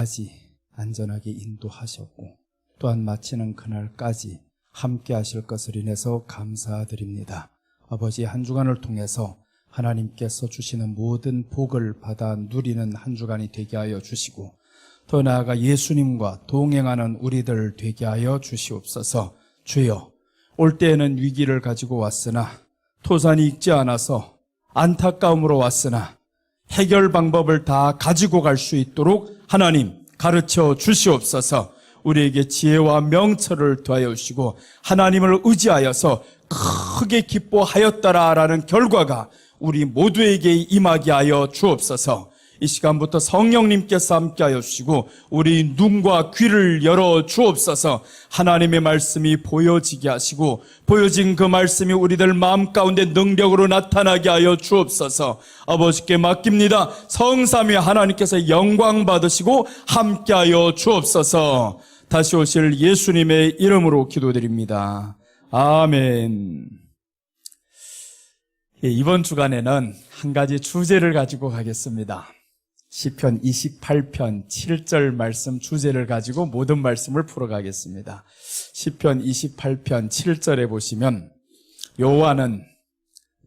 까지 안전하게 인도하셨고 또한 마치는 그날까지 함께 하실 것을 인해서 감사드립니다. 아버지, 한 주간을 통해서 하나님께서 주시는 모든 복을 받아 누리는 한 주간이 되게 하여 주시고 더 나아가 예수님과 동행하는 우리들 되게 하여 주시옵소서. 주여, 올 때에는 위기를 가지고 왔으나 토산이 익지 않아서 안타까움으로 왔으나 해결 방법을 다 가지고 갈 수 있도록 하나님 가르쳐 주시옵소서. 우리에게 지혜와 명철을 더하여 주시고 하나님을 의지하여서 크게 기뻐하였다라는 결과가 우리 모두에게 임하게 하여 주옵소서. 이 시간부터 성령님께서 함께하여 주시고 우리 눈과 귀를 열어 주옵소서. 하나님의 말씀이 보여지게 하시고 보여진 그 말씀이 우리들 마음 가운데 능력으로 나타나게 하여 주옵소서. 아버지께 맡깁니다. 성삼위 하나님께서 영광 받으시고 함께하여 주옵소서. 다시 오실 예수님의 이름으로 기도드립니다. 아멘. 이번 주간에는 한 가지 주제를 가지고 가겠습니다. 시편 28편 7절 말씀 주제를 가지고 모든 말씀을 풀어가겠습니다. 시편 28편 7절에 보시면 여호와는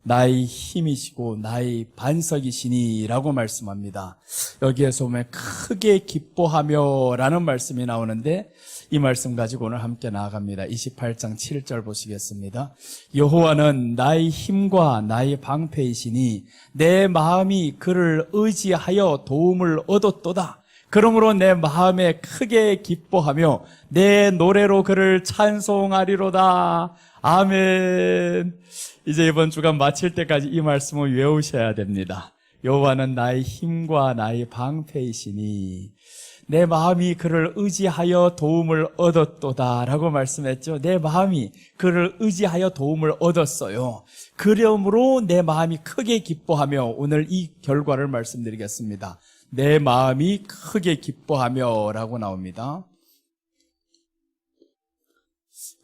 나의 힘이시고 나의 반석이시니 라고 말씀합니다. 여기에서 보면 크게 기뻐하며 라는 말씀이 나오는데 이 말씀 가지고 오늘 함께 나아갑니다. 28장 7절 보시겠습니다. 여호와는 나의 힘과 나의 방패이시니 내 마음이 그를 의지하여 도움을 얻었도다. 그러므로 내 마음에 크게 기뻐하며 내 노래로 그를 찬송하리로다. 아멘. 이제 이번 주간 마칠 때까지 이 말씀을 외우셔야 됩니다. 여호와는 나의 힘과 나의 방패이시니 내 마음이 그를 의지하여 도움을 얻었도다 라고 말씀했죠. 내 마음이 그를 의지하여 도움을 얻었어요. 그러므로 내 마음이 크게 기뻐하며 오늘 이 결과를 말씀드리겠습니다. 내 마음이 크게 기뻐하며 라고 나옵니다.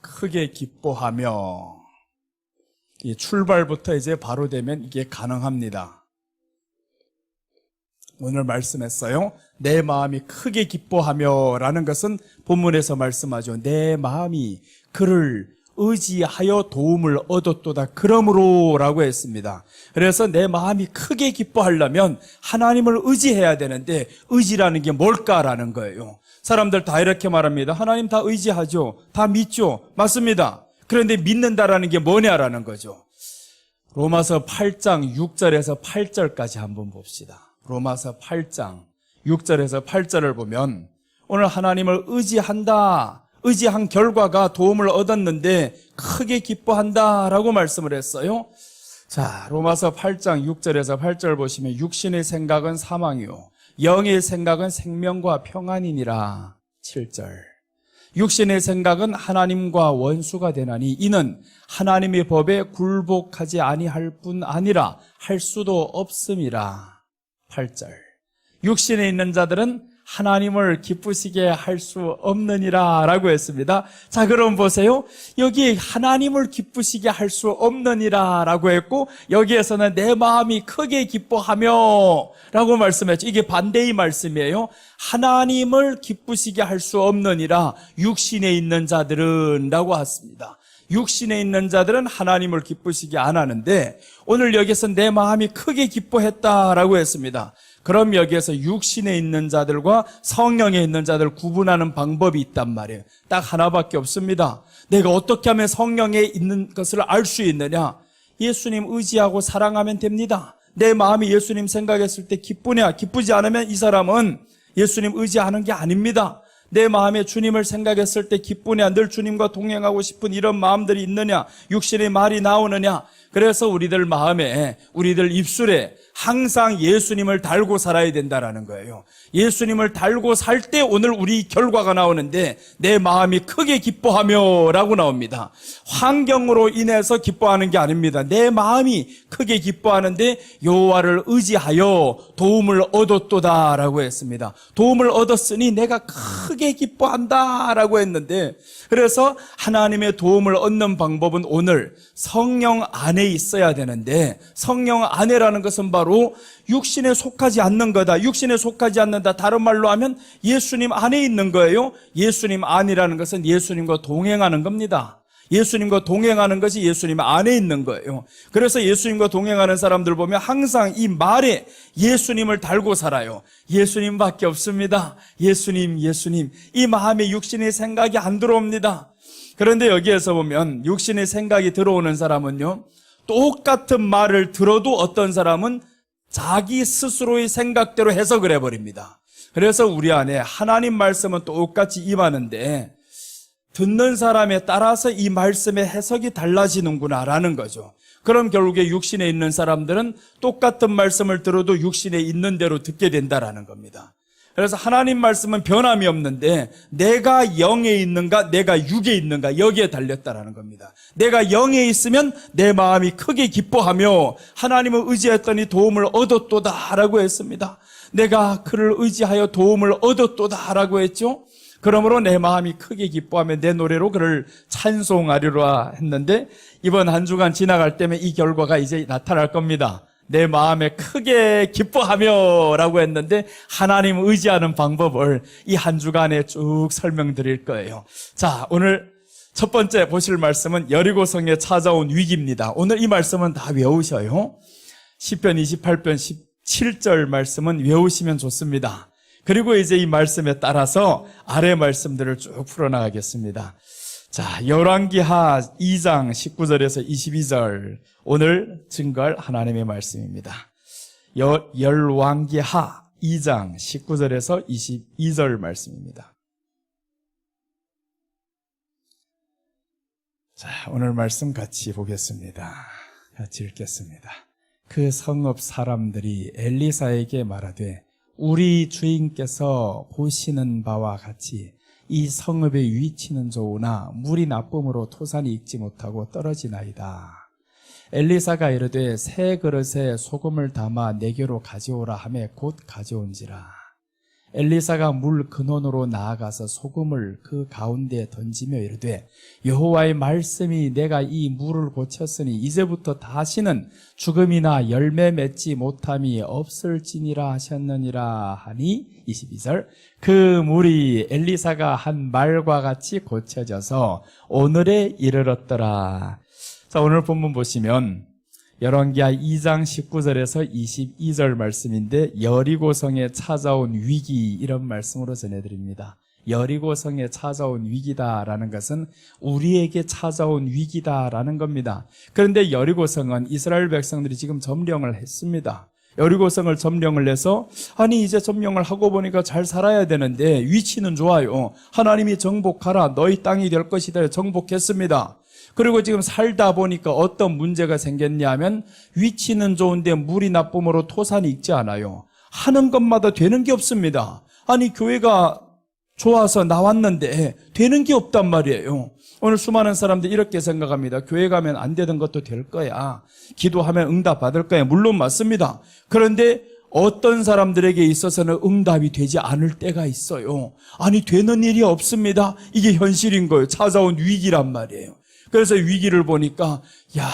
크게 기뻐하며 이 출발부터 이제 바로 되면 이게 가능합니다. 오늘 말씀했어요. 내 마음이 크게 기뻐하며 라는 것은 본문에서 말씀하죠. 내 마음이 그를 의지하여 도움을 얻었도다. 그러므로 라고 했습니다. 그래서 내 마음이 크게 기뻐하려면 하나님을 의지해야 되는데 의지라는 게 뭘까라는 거예요. 사람들 다 이렇게 말합니다. 하나님 다 의지하죠. 다 믿죠. 맞습니다. 그런데 믿는다라는 게 뭐냐라는 거죠. 로마서 8장 6절에서 8절까지 한번 봅시다. 로마서 8장 6절에서 8절을 보면 오늘 하나님을 의지한 결과가 도움을 얻었는데 크게 기뻐한다라고 말씀을 했어요. 자, 로마서 8장 6절에서 8절 보시면 육신의 생각은 사망이요 영의 생각은 생명과 평안이니라. 7절 육신의 생각은 하나님과 원수가 되나니 이는 하나님의 법에 굴복하지 아니할 뿐 아니라 할 수도 없음이라. 8절 육신에 있는 자들은 하나님을 기쁘시게 할 수 없느니라 라고 했습니다. 자, 그럼 보세요. 여기 하나님을 기쁘시게 할 수 없느니라 라고 했고 여기에서는 내 마음이 크게 기뻐하며 라고 말씀했죠. 이게 반대의 말씀이에요. 하나님을 기쁘시게 할 수 없느니라 육신에 있는 자들은 라고 했습니다. 육신에 있는 자들은 하나님을 기쁘시게 안 하는데 오늘 여기서 내 마음이 크게 기뻐했다라고 했습니다. 그럼 여기에서 육신에 있는 자들과 성령에 있는 자들을 구분하는 방법이 있단 말이에요. 딱 하나밖에 없습니다. 내가 어떻게 하면 성령에 있는 것을 알 수 있느냐? 예수님 의지하고 사랑하면 됩니다. 내 마음이 예수님 생각했을 때 기쁘냐? 기쁘지 않으면 이 사람은 예수님 의지하는 게 아닙니다. 내 마음에 주님을 생각했을 때 기쁘냐? 늘 주님과 동행하고 싶은 이런 마음들이 있느냐? 육신의 말이 나오느냐? 그래서 우리들 마음에, 우리들 입술에 항상 예수님을 달고 살아야 된다라는 거예요. 예수님을 달고 살 때 오늘 우리 결과가 나오는데 내 마음이 크게 기뻐하며 라고 나옵니다. 환경으로 인해서 기뻐하는 게 아닙니다. 내 마음이 크게 기뻐하는데 여호와를 의지하여 도움을 얻었도다 라고 했습니다. 도움을 얻었으니 내가 크게 기뻐한다 라고 했는데 그래서 하나님의 도움을 얻는 방법은 오늘 성령 안에 있어야 되는데 성령 안에라는 것은 바로 육신에 속하지 않는 거다. 육신에 속하지 않는다. 다른 말로 하면 예수님 안에 있는 거예요. 예수님 안이라는 것은 예수님과 동행하는 겁니다. 예수님과 동행하는 것이 예수님 안에 있는 거예요. 그래서 예수님과 동행하는 사람들 보면 항상 이 말에 예수님을 달고 살아요. 예수님밖에 없습니다. 예수님, 예수님. 이 마음에 육신의 생각이 안 들어옵니다. 그런데 여기에서 보면 육신의 생각이 들어오는 사람은요, 똑같은 말을 들어도 어떤 사람은 자기 스스로의 생각대로 해석을 해버립니다. 그래서 우리 안에 하나님 말씀은 똑같이 임하는데 듣는 사람에 따라서 이 말씀의 해석이 달라지는구나라는 거죠. 그럼 결국에 육신에 있는 사람들은 똑같은 말씀을 들어도 육신에 있는 대로 듣게 된다라는 겁니다. 그래서 하나님 말씀은 변함이 없는데 내가 영에 있는가 내가 육에 있는가 여기에 달렸다라는 겁니다. 내가 영에 있으면 내 마음이 크게 기뻐하며 하나님을 의지했더니 도움을 얻었도다라고 했습니다. 내가 그를 의지하여 도움을 얻었도다라고 했죠. 그러므로 내 마음이 크게 기뻐하며 내 노래로 그를 찬송하리라 했는데 이번 한 주간 지나갈 때면 이 결과가 이제 나타날 겁니다. 내 마음에 크게 기뻐하며 라고 했는데 하나님 의지하는 방법을 이 한 주간에 쭉 설명드릴 거예요. 자, 오늘 첫 번째 보실 말씀은 여리고성에 찾아온 위기입니다. 오늘 이 말씀은 다 외우셔요. 시편 28편 17절 말씀은 외우시면 좋습니다. 그리고 이제 이 말씀에 따라서 아래 말씀들을 쭉 풀어나가겠습니다. 자, 열왕기하 2장 19절에서 22절 오늘 증거할 하나님의 말씀입니다. 열왕기하 2장 19절에서 22절 말씀입니다. 자, 오늘 말씀 같이 보겠습니다. 같이 읽겠습니다. 그 성읍 사람들이 엘리사에게 말하되 우리 주인께서 보시는 바와 같이 이 성읍의 위치는 좋으나 물이 나쁨으로 토산이 익지 못하고 떨어지나이다. 엘리사가 이르되 새 그릇에 소금을 담아 내게로 가져오라 하매 곧 가져온지라. 엘리사가 물 근원으로 나아가서 소금을 그 가운데에 던지며 이르되 여호와의 말씀이 내가 이 물을 고쳤으니 이제부터 다시는 죽음이나 열매 맺지 못함이 없을지니라 하셨느니라 하니 22절 그 물이 엘리사가 한 말과 같이 고쳐져서 오늘에 이르렀더라. 자, 오늘 본문 보시면 열왕기하 2장 19절에서 22절 말씀인데 여리고성에 찾아온 위기 이런 말씀으로 전해드립니다. 여리고성에 찾아온 위기다라는 것은 우리에게 찾아온 위기다라는 겁니다. 그런데 여리고성은 이스라엘 백성들이 지금 점령을 했습니다. 여리고성을 점령을 해서 아니 이제 점령을 하고 보니까 잘 살아야 되는데 위치는 좋아요. 하나님이 정복하라 너희 땅이 될 것이다 정복했습니다. 그리고 지금 살다 보니까 어떤 문제가 생겼냐면 위치는 좋은데 물이 나쁨으로 토산이 익지 않아요. 하는 것마다 되는 게 없습니다. 아니 교회가 좋아서 나왔는데 되는 게 없단 말이에요. 오늘 수많은 사람들이 이렇게 생각합니다. 교회 가면 안 되던 것도 될 거야. 기도하면 응답 받을 거야. 물론 맞습니다. 그런데 어떤 사람들에게 있어서는 응답이 되지 않을 때가 있어요. 아니 되는 일이 없습니다. 이게 현실인 거예요. 찾아온 위기란 말이에요. 그래서 위기를 보니까 야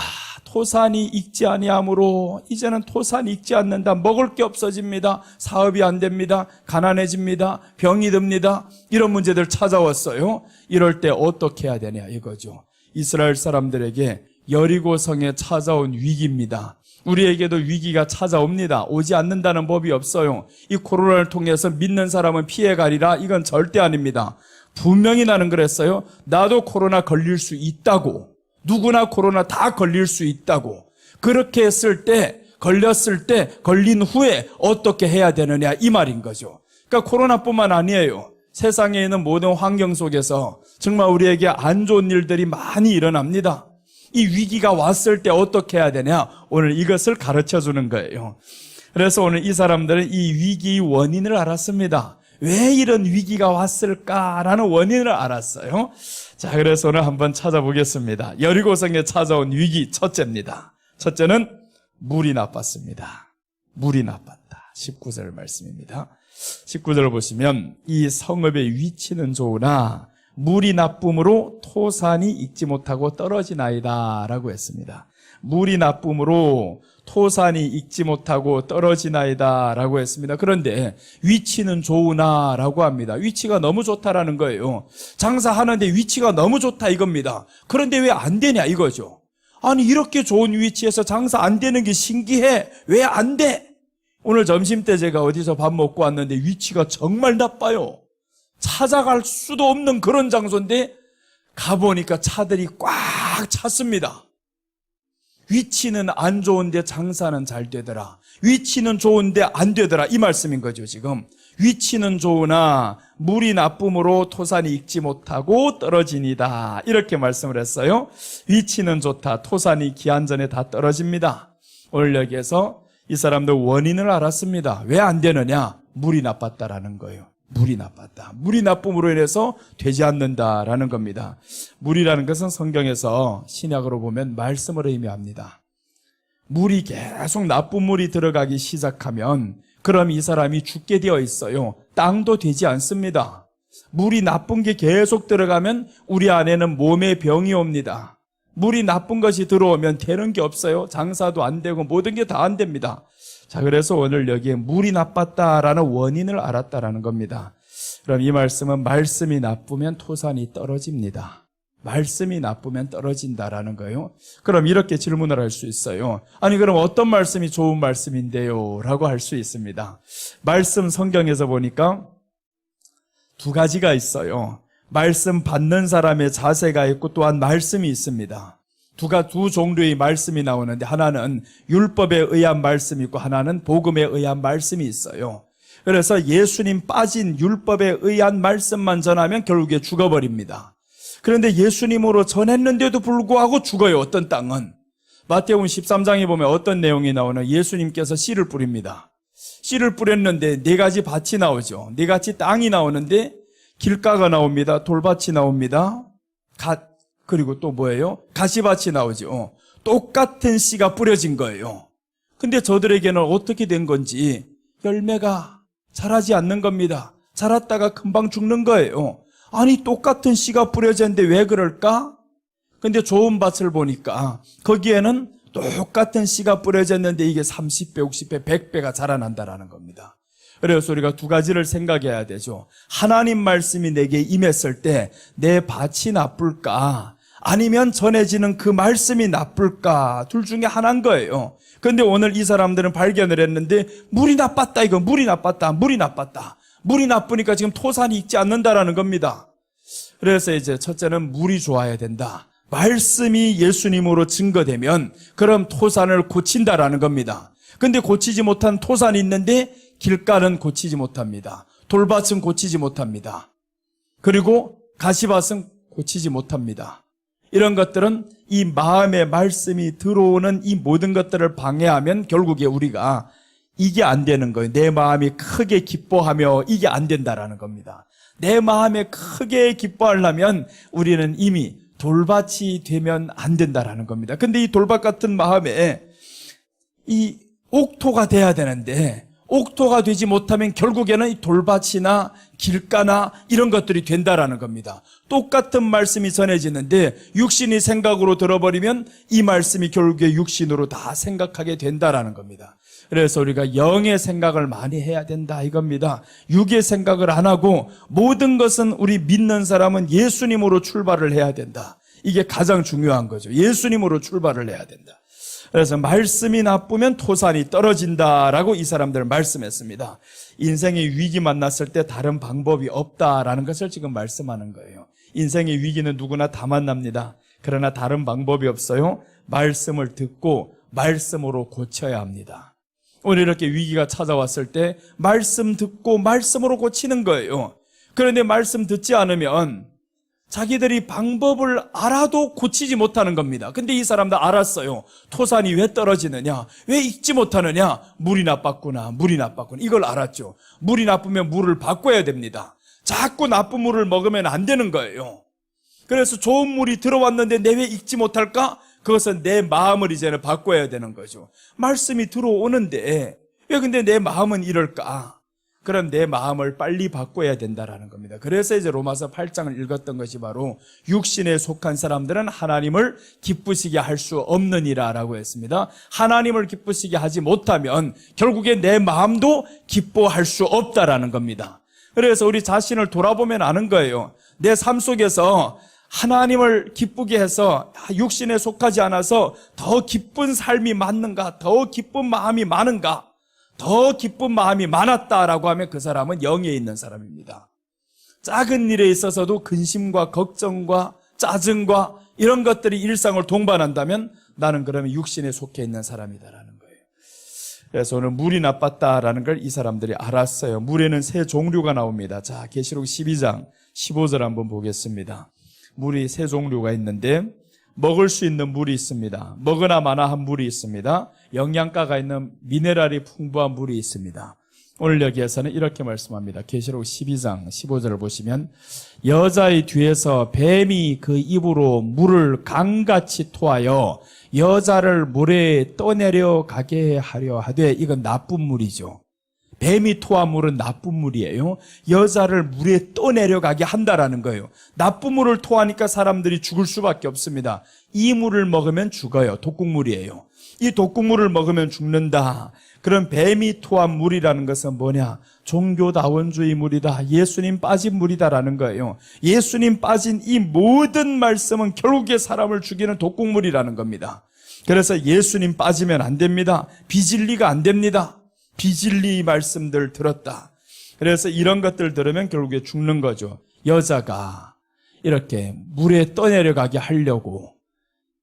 토산이 익지 아니하므로 이제는 토산이 익지 않는다. 먹을 게 없어집니다. 사업이 안 됩니다. 가난해집니다. 병이 듭니다. 이런 문제들 찾아왔어요. 이럴 때 어떻게 해야 되냐 이거죠. 이스라엘 사람들에게 여리고성에 찾아온 위기입니다. 우리에게도 위기가 찾아옵니다. 오지 않는다는 법이 없어요. 이 코로나를 통해서 믿는 사람은 피해가리라 이건 절대 아닙니다. 분명히 나는 그랬어요. 나도 코로나 걸릴 수 있다고. 누구나 코로나 다 걸릴 수 있다고. 그렇게 했을 때, 걸렸을 때, 걸린 후에 어떻게 해야 되느냐 이 말인 거죠. 그러니까 코로나뿐만 아니에요. 세상에 있는 모든 환경 속에서 정말 우리에게 안 좋은 일들이 많이 일어납니다. 이 위기가 왔을 때 어떻게 해야 되냐 오늘 이것을 가르쳐 주는 거예요. 그래서 오늘 이 사람들은 이 위기의 원인을 알았습니다. 왜 이런 위기가 왔을까라는 원인을 알았어요. 자, 그래서 오늘 한번 찾아보겠습니다. 여리고성에 찾아온 위기 첫째입니다. 첫째는 물이 나빴습니다. 물이 나빴다. 19절 말씀입니다. 19절을 보시면 이 성읍의 위치는 좋으나 물이 나쁨으로 토산이 익지 못하고 떨어지나이다 라고 했습니다. 물이 나쁨으로 토산이 익지 못하고 떨어지나이다 라고 했습니다. 그런데 위치는 좋으나 라고 합니다. 위치가 너무 좋다라는 거예요. 장사하는데 위치가 너무 좋다 이겁니다. 그런데 왜 안 되냐 이거죠. 아니 이렇게 좋은 위치에서 장사 안 되는 게 신기해. 왜 안 돼? 오늘 점심때 제가 어디서 밥 먹고 왔는데 위치가 정말 나빠요. 찾아갈 수도 없는 그런 장소인데 가보니까 차들이 꽉 찼습니다. 위치는 안 좋은데 장사는 잘 되더라. 위치는 좋은데 안 되더라. 이 말씀인 거죠, 지금. 위치는 좋으나 물이 나쁨으로 토산이 익지 못하고 떨어지니다. 이렇게 말씀을 했어요. 위치는 좋다. 토산이 기한 전에 다 떨어집니다. 오늘 여기에서 이 사람들 원인을 알았습니다. 왜 안 되느냐? 물이 나빴다라는 거예요. 물이 나빴다. 물이 나쁨으로 인해서 되지 않는다라는 겁니다. 물이라는 것은 성경에서 신약으로 보면 말씀을 의미합니다. 물이 계속 나쁜 물이 들어가기 시작하면 그럼 이 사람이 죽게 되어 있어요. 땅도 되지 않습니다. 물이 나쁜 게 계속 들어가면 우리 안에는 몸에 병이 옵니다. 물이 나쁜 것이 들어오면 되는 게 없어요. 장사도 안 되고 모든 게 다 안 됩니다. 자, 그래서 오늘 여기에 물이 나빴다라는 원인을 알았다라는 겁니다. 그럼 이 말씀은 말씀이 나쁘면 토산이 떨어집니다. 말씀이 나쁘면 떨어진다라는 거예요. 그럼 이렇게 질문을 할 수 있어요. 아니 그럼 어떤 말씀이 좋은 말씀인데요? 라고 할 수 있습니다. 말씀 성경에서 보니까 두 가지가 있어요. 말씀 받는 사람의 자세가 있고 또한 말씀이 있습니다. 두 종류의 말씀이 나오는데 하나는 율법에 의한 말씀이 있고 하나는 복음에 의한 말씀이 있어요. 그래서 예수님 빠진 율법에 의한 말씀만 전하면 결국에 죽어버립니다. 그런데 예수님으로 전했는데도 불구하고 죽어요. 어떤 땅은. 마태복음 13장에 보면 어떤 내용이 나오나 예수님께서 씨를 뿌립니다. 씨를 뿌렸는데 네 가지 밭이 나오죠. 네 가지 땅이 나오는데 길가가 나옵니다. 돌밭이 나옵니다. 그리고 또 뭐예요? 가시밭이 나오죠. 똑같은 씨가 뿌려진 거예요. 근데 저들에게는 어떻게 된 건지 열매가 자라지 않는 겁니다. 자랐다가 금방 죽는 거예요. 아니 똑같은 씨가 뿌려졌는데 왜 그럴까? 근데 좋은 밭을 보니까 거기에는 똑같은 씨가 뿌려졌는데 이게 30배, 60배, 100배가 자라난다라는 겁니다. 그래서 우리가 두 가지를 생각해야 되죠. 하나님 말씀이 내게 임했을 때 내 밭이 나쁠까? 아니면 전해지는 그 말씀이 나쁠까? 둘 중에 하나인 거예요. 그런데 오늘 이 사람들은 발견을 했는데 물이 나빴다 이거 물이 나빴다. 물이 나쁘니까 지금 토산이 익지 않는다라는 겁니다. 그래서 이제 첫째는 물이 좋아야 된다. 말씀이 예수님으로 증거되면 그럼 토산을 고친다라는 겁니다. 근데 고치지 못한 토산이 있는데 길가는 고치지 못합니다. 돌밭은 고치지 못합니다. 그리고 가시밭은 고치지 못합니다. 이런 것들은 이 마음의 말씀이 들어오는 이 모든 것들을 방해하면 결국에 우리가 이게 안 되는 거예요. 내 마음이 크게 기뻐하며 이게 안 된다라는 겁니다. 내 마음에 크게 기뻐하려면 우리는 이미 돌밭이 되면 안 된다라는 겁니다. 근데 이 돌밭 같은 마음에 이 옥토가 돼야 되는데 옥토가 되지 못하면 결국에는 이 돌밭이나 길가나 이런 것들이 된다라는 겁니다. 똑같은 말씀이 전해지는데 육신이 생각으로 들어버리면 이 말씀이 결국에 육신으로 다 생각하게 된다라는 겁니다. 그래서 우리가 영의 생각을 많이 해야 된다 이겁니다. 육의 생각을 안 하고 모든 것은 우리 믿는 사람은 예수님으로 출발을 해야 된다. 이게 가장 중요한 거죠. 예수님으로 출발을 해야 된다. 그래서 말씀이 나쁘면 토산이 떨어진다라고 이 사람들은 말씀했습니다. 인생의 위기 만났을 때 다른 방법이 없다라는 것을 지금 말씀하는 거예요. 인생의 위기는 누구나 다 만납니다. 그러나 다른 방법이 없어요. 말씀을 듣고 말씀으로 고쳐야 합니다. 오늘 이렇게 위기가 찾아왔을 때 말씀 듣고 말씀으로 고치는 거예요. 그런데 말씀 듣지 않으면 자기들이 방법을 알아도 고치지 못하는 겁니다. 근데 이 사람도 알았어요. 토산이 왜 떨어지느냐? 왜 익지 못하느냐? 물이 나빴구나. 이걸 알았죠. 물이 나쁘면 물을 바꿔야 됩니다. 자꾸 나쁜 물을 먹으면 안 되는 거예요. 그래서 좋은 물이 들어왔는데 내 왜 익지 못할까? 그것은 내 마음을 이제는 바꿔야 되는 거죠. 말씀이 들어오는데 왜 근데 내 마음은 이럴까? 그럼 내 마음을 빨리 바꿔야 된다라는 겁니다. 그래서 이제 로마서 8장을 읽었던 것이 바로 육신에 속한 사람들은 하나님을 기쁘시게 할 수 없느니라라고 했습니다. 하나님을 기쁘시게 하지 못하면 결국에 내 마음도 기뻐할 수 없다라는 겁니다. 그래서 우리 자신을 돌아보면 아는 거예요. 내 삶 속에서 하나님을 기쁘게 해서 육신에 속하지 않아서 더 기쁜 삶이 맞는가, 더 기쁜 마음이 많은가, 더 기쁜 마음이 많았다라고 하면 그 사람은 영에 있는 사람입니다. 작은 일에 있어서도 근심과 걱정과 짜증과 이런 것들이 일상을 동반한다면 나는 그러면 육신에 속해 있는 사람이다라는 거예요. 그래서 오늘 물이 나빴다라는 걸 이 사람들이 알았어요. 물에는 세 종류가 나옵니다. 자, 계시록 12장 15절 한번 보겠습니다. 물이 세 종류가 있는데 먹을 수 있는 물이 있습니다. 먹으나 마나한 물이 있습니다. 영양가가 있는 미네랄이 풍부한 물이 있습니다. 오늘 여기에서는 이렇게 말씀합니다. 계시록 12장 15절을 보시면 여자의 뒤에서 뱀이 그 입으로 물을 강같이 토하여 여자를 물에 떠내려 가게 하려 하되, 이건 나쁜 물이죠. 뱀이 토한 물은 나쁜 물이에요. 여자를 물에 떠내려가게 한다라는 거예요. 나쁜 물을 토하니까 사람들이 죽을 수밖에 없습니다. 이 물을 먹으면 죽어요. 독국물이에요. 이 독국물을 먹으면 죽는다. 그럼 뱀이 토한 물이라는 것은 뭐냐? 종교다원주의 물이다. 예수님 빠진 물이다라는 거예요. 예수님 빠진 이 모든 말씀은 결국에 사람을 죽이는 독국물이라는 겁니다. 그래서 예수님 빠지면 안 됩니다. 비진리가 안 됩니다. 비진리 말씀들 들었다. 그래서 이런 것들 들으면 결국에 죽는 거죠. 여자가 이렇게 물에 떠내려가게 하려고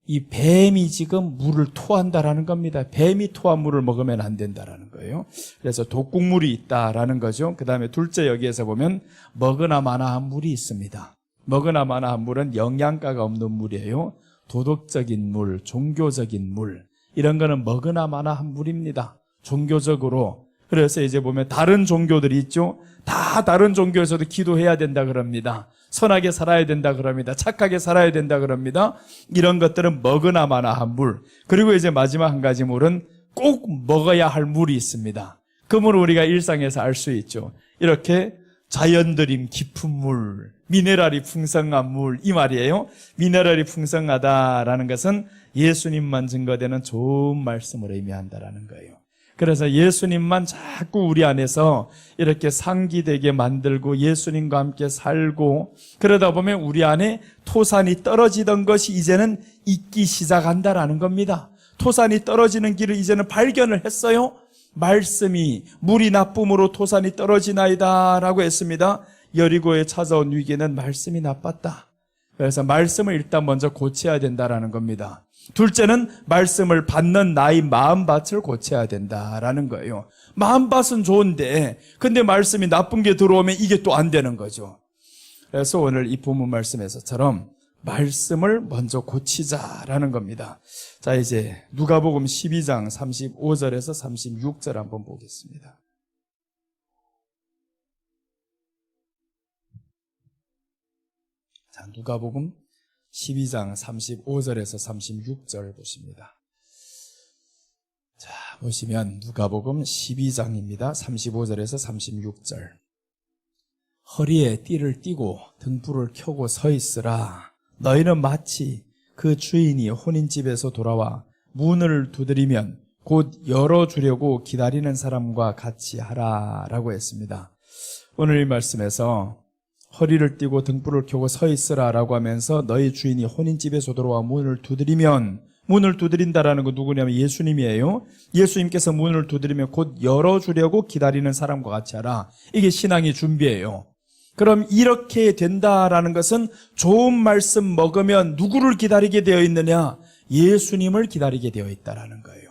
이 뱀이 지금 물을 토한다라는 겁니다. 뱀이 토한 물을 먹으면 안 된다라는 거예요. 그래서 독국물이 있다라는 거죠. 그 다음에 둘째 여기에서 보면 먹으나 마나한 물이 있습니다. 먹으나 마나한 물은 영양가가 없는 물이에요. 도덕적인 물, 종교적인 물, 이런 거는 먹으나 마나한 물입니다. 종교적으로. 그래서 이제 보면 다른 종교들이 있죠. 다 다른 종교에서도 기도해야 된다 그럽니다. 선하게 살아야 된다 그럽니다. 착하게 살아야 된다 그럽니다. 이런 것들은 먹으나 마나한 물. 그리고 이제 마지막 한 가지 물은 꼭 먹어야 할 물이 있습니다. 그 물을 우리가 일상에서 알 수 있죠. 이렇게 자연드림 깊은 물, 미네랄이 풍성한 물, 이 말이에요. 미네랄이 풍성하다라는 것은 예수님만 증거되는 좋은 말씀을 의미한다라는 거예요. 그래서 예수님만 자꾸 우리 안에서 이렇게 상기되게 만들고 예수님과 함께 살고, 그러다 보면 우리 안에 토산이 떨어지던 것이 이제는 있기 시작한다라는 겁니다. 토산이 떨어지는 길을 이제는 발견을 했어요. 말씀이 물이 나쁨으로 토산이 떨어지나이다 라고 했습니다. 여리고에 찾아온 위기는 말씀이 나빴다. 그래서 말씀을 일단 먼저 고쳐야 된다라는 겁니다. 둘째는 말씀을 받는 나의 마음밭을 고쳐야 된다라는 거예요. 마음밭은 좋은데 근데 말씀이 나쁜 게 들어오면 이게 또 안 되는 거죠. 그래서 오늘 이 본문 말씀에서처럼 말씀을 먼저 고치자라는 겁니다. 자, 이제 누가복음 12장 35절에서 36절 한번 보겠습니다. 자, 누가복음 12장 35절에서 36절 보십니다. 자, 보시면 누가복음 12장입니다. 35절에서 36절. 허리에 띠를 띠고 등불을 켜고 서 있으라. 너희는 마치 그 주인이 혼인집에서 돌아와 문을 두드리면 곧 열어주려고 기다리는 사람과 같이 하라라고 했습니다. 오늘 이 말씀에서 허리를 띠고 등불을 켜고 서 있으라라고 하면서 너희 주인이 혼인집에서 돌아와 문을 두드리면, 문을 두드린다라는 건 누구냐면 예수님이에요. 예수님께서 문을 두드리면 곧 열어주려고 기다리는 사람과 같이 하라. 이게 신앙의 준비예요. 그럼 이렇게 된다라는 것은 좋은 말씀 먹으면 누구를 기다리게 되어 있느냐? 예수님을 기다리게 되어 있다라는 거예요.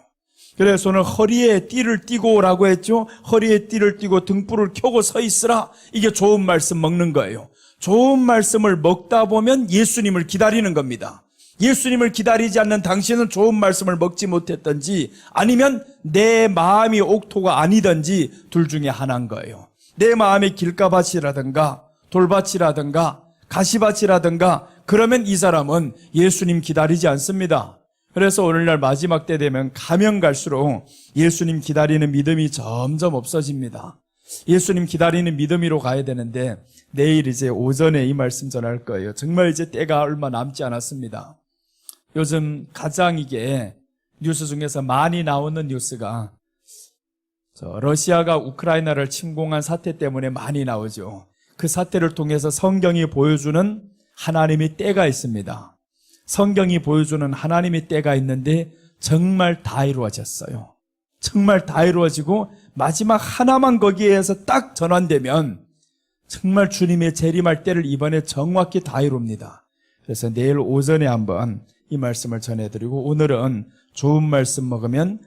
그래서 오늘 허리에 띠를 띠고라고 했죠. 허리에 띠를 띠고 등불을 켜고 서 있으라. 이게 좋은 말씀 먹는 거예요. 좋은 말씀을 먹다 보면 예수님을 기다리는 겁니다. 예수님을 기다리지 않는 당신은 좋은 말씀을 먹지 못했던지 아니면 내 마음이 옥토가 아니던지 둘 중에 하나인 거예요. 내 마음의 길가밭이라든가 돌밭이라든가 가시밭이라든가 그러면 이 사람은 예수님 기다리지 않습니다. 그래서 오늘날 마지막 때 되면 가면 갈수록 예수님 기다리는 믿음이 점점 없어집니다. 예수님 기다리는 믿음으로 가야 되는데 내일 이제 오전에 이 말씀 전할 거예요. 정말 이제 때가 얼마 남지 않았습니다. 요즘 가장 이게 뉴스 중에서 많이 나오는 뉴스가 러시아가 우크라이나를 침공한 사태 때문에 많이 나오죠. 그 사태를 통해서 성경이 보여주는 하나님의 때가 있습니다. 성경이 보여주는 하나님의 때가 있는데 정말 다 이루어졌어요. 정말 다 이루어지고 마지막 하나만 거기에서 딱 전환되면 정말 주님의 재림할 때를 이번에 정확히 다 이룹니다. 그래서 내일 오전에 한번 이 말씀을 전해드리고 오늘은 좋은 말씀 먹으면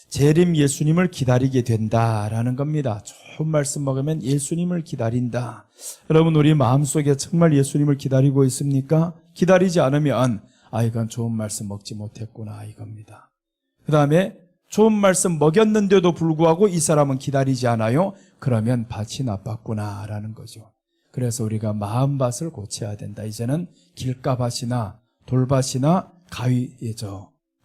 재림 예수님을 기다리게 된다라는 겁니다. 좋은 말씀 먹으면 예수님을 기다린다. 여러분 우리 마음속에 정말 예수님을 기다리고 있습니까? 기다리지 않으면 이건 좋은 말씀 먹지 못했구나 이겁니다. 그 다음에 좋은 말씀 먹였는데도 불구하고 이 사람은 기다리지 않아요? 그러면 밭이 나빴구나라는 거죠. 그래서 우리가 마음밭을 고쳐야 된다. 이제는 길가밭이나 돌밭이나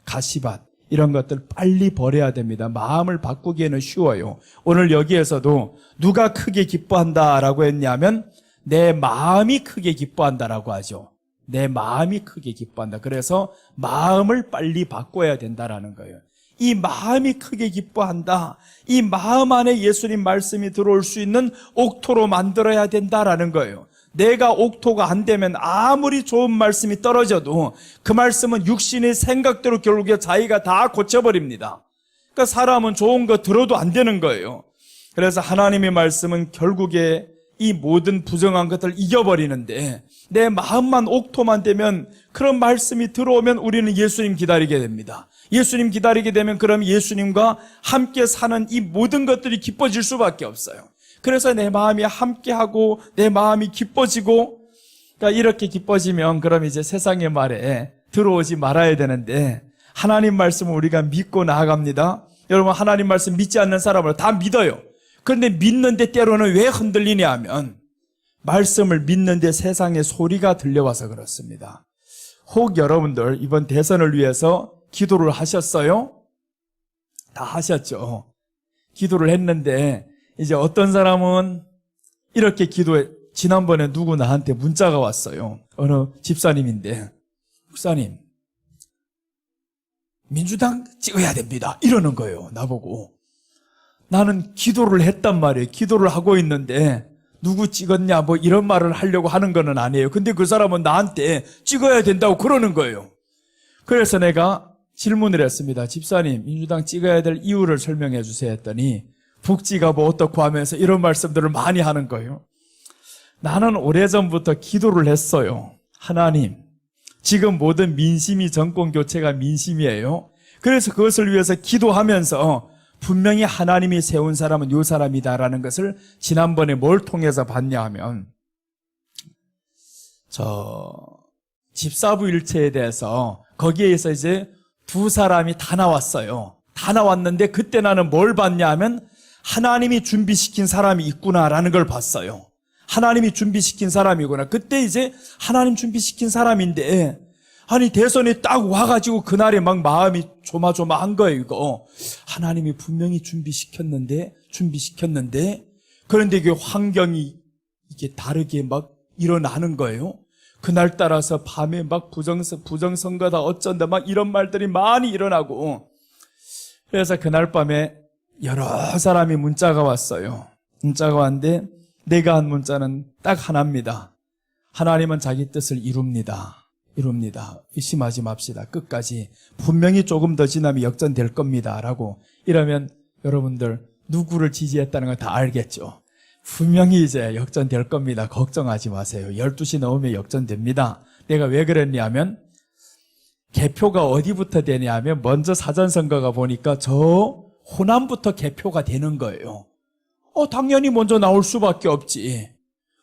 가시밭 이런 것들 빨리 버려야 됩니다. 마음을 바꾸기에는 쉬워요. 오늘 여기에서도 누가 크게 기뻐한다라고 했냐면 내 마음이 크게 기뻐한다라고 하죠. 내 마음이 크게 기뻐한다. 그래서 마음을 빨리 바꿔야 된다라는 거예요. 이 마음이 크게 기뻐한다. 이 마음 안에 예수님 말씀이 들어올 수 있는 옥토로 만들어야 된다라는 거예요. 내가 옥토가 안 되면 아무리 좋은 말씀이 떨어져도 그 말씀은 육신의 생각대로 결국에 자기가 다 고쳐버립니다. 그러니까 사람은 좋은 거 들어도 안 되는 거예요. 그래서 하나님의 말씀은 결국에 이 모든 부정한 것들을 이겨버리는데 내 마음만 옥토만 되면 그런 말씀이 들어오면 우리는 예수님 기다리게 됩니다. 예수님 기다리게 되면 그럼 예수님과 함께 사는 이 모든 것들이 기뻐질 수밖에 없어요. 그래서 내 마음이 함께하고 내 마음이 기뻐지고 그러니까 이렇게 기뻐지면 그럼 이제 세상의 말에 들어오지 말아야 되는데 하나님 말씀을 우리가 믿고 나아갑니다. 여러분 하나님 말씀 믿지 않는 사람을 다 믿어요. 그런데 믿는데 때로는 왜 흔들리냐 하면 말씀을 믿는데 세상의 소리가 들려와서 그렇습니다. 혹 여러분들 이번 대선을 위해서 기도를 하셨어요? 다 하셨죠. 기도를 했는데 이제 어떤 사람은 이렇게 기도해. 지난번에 누구 나한테 문자가 왔어요. 어느 집사님인데 목사님 민주당 찍어야 됩니다. 이러는 거예요. 나보고. 나는 기도를 했단 말이에요. 기도를 하고 있는데 누구 찍었냐 뭐 이런 말을 하려고 하는 건 아니에요. 근데 그 사람은 나한테 찍어야 된다고 그러는 거예요. 그래서 내가 질문을 했습니다. 집사님 민주당 찍어야 될 이유를 설명해 주세요 했더니 복지가 뭐 어떻고 하면서 이런 말씀들을 많이 하는 거예요. 나는 오래전부터 기도를 했어요. 하나님 지금 모든 민심이 정권 교체가 민심이에요. 그래서 그것을 위해서 기도하면서 분명히 하나님이 세운 사람은 이 사람이다라는 것을 지난번에 뭘 통해서 봤냐 하면 집사부 일체에 대해서 거기에서 이제 두 사람이 다 나왔어요. 다 나왔는데 그때 나는 뭘 봤냐 하면 하나님이 준비시킨 사람이 있구나라는 걸 봤어요. 하나님이 준비시킨 사람이구나. 그때 이제 하나님 준비시킨 사람인데 아니 대선이 딱 와가지고 그날에 막 마음이 조마조마한 거예요. 이거 하나님이 분명히 준비시켰는데 그런데 이게 환경이 이게 다르게 막 일어나는 거예요. 그날따라서 밤에 막 부정선거다 어쩐다 막 이런 말들이 많이 일어나고 그래서 그날 밤에 여러 사람이 문자가 왔어요. 문자가 왔는데 내가 한 문자는 딱 하나입니다. 하나님은 자기 뜻을 이룹니다. 의심하지 맙시다. 끝까지 분명히 조금 더 지나면 역전될 겁니다. 라고 이러면 여러분들 누구를 지지했다는 걸 다 알겠죠. 분명히 이제 역전될 겁니다. 걱정하지 마세요. 12시 넘으면 역전됩니다. 내가 왜 그랬냐면 개표가 어디부터 되냐면 먼저 사전선거가 보니까 저 호남부터 개표가 되는 거예요. 당연히 먼저 나올 수밖에 없지.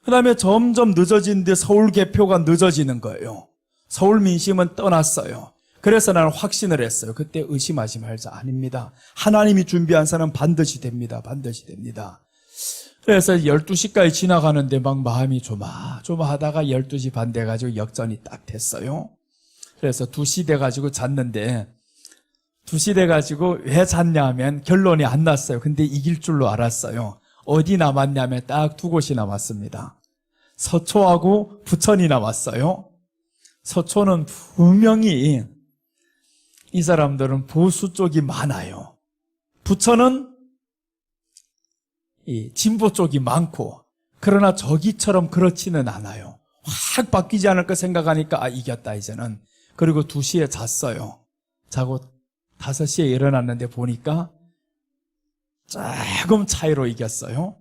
그 다음에 점점 늦어지는데 서울 개표가 늦어지는 거예요. 서울 민심은 떠났어요. 그래서 나는 확신을 했어요. 그때 의심하지 말자. 아닙니다. 하나님이 준비한 사람은 반드시 됩니다. 그래서 12시까지 지나가는데 막 마음이 조마조마하다가 12시 반 돼가지고 역전이 딱 됐어요. 그래서 2시 돼가지고 잤는데 2시 돼가지고 왜 잤냐 하면 결론이 안 났어요. 근데 이길 줄로 알았어요. 어디 남았냐면 딱 두 곳이 남았습니다. 서초하고 부천이 남았어요. 서초는 분명히 이 사람들은 보수 쪽이 많아요. 부천은 이 진보 쪽이 많고, 그러나 저기처럼 그렇지는 않아요. 확 바뀌지 않을 거 생각하니까 이겼다 이제는. 그리고 2시에 잤어요. 자고 5시에 일어났는데 보니까 조금 차이로 이겼어요.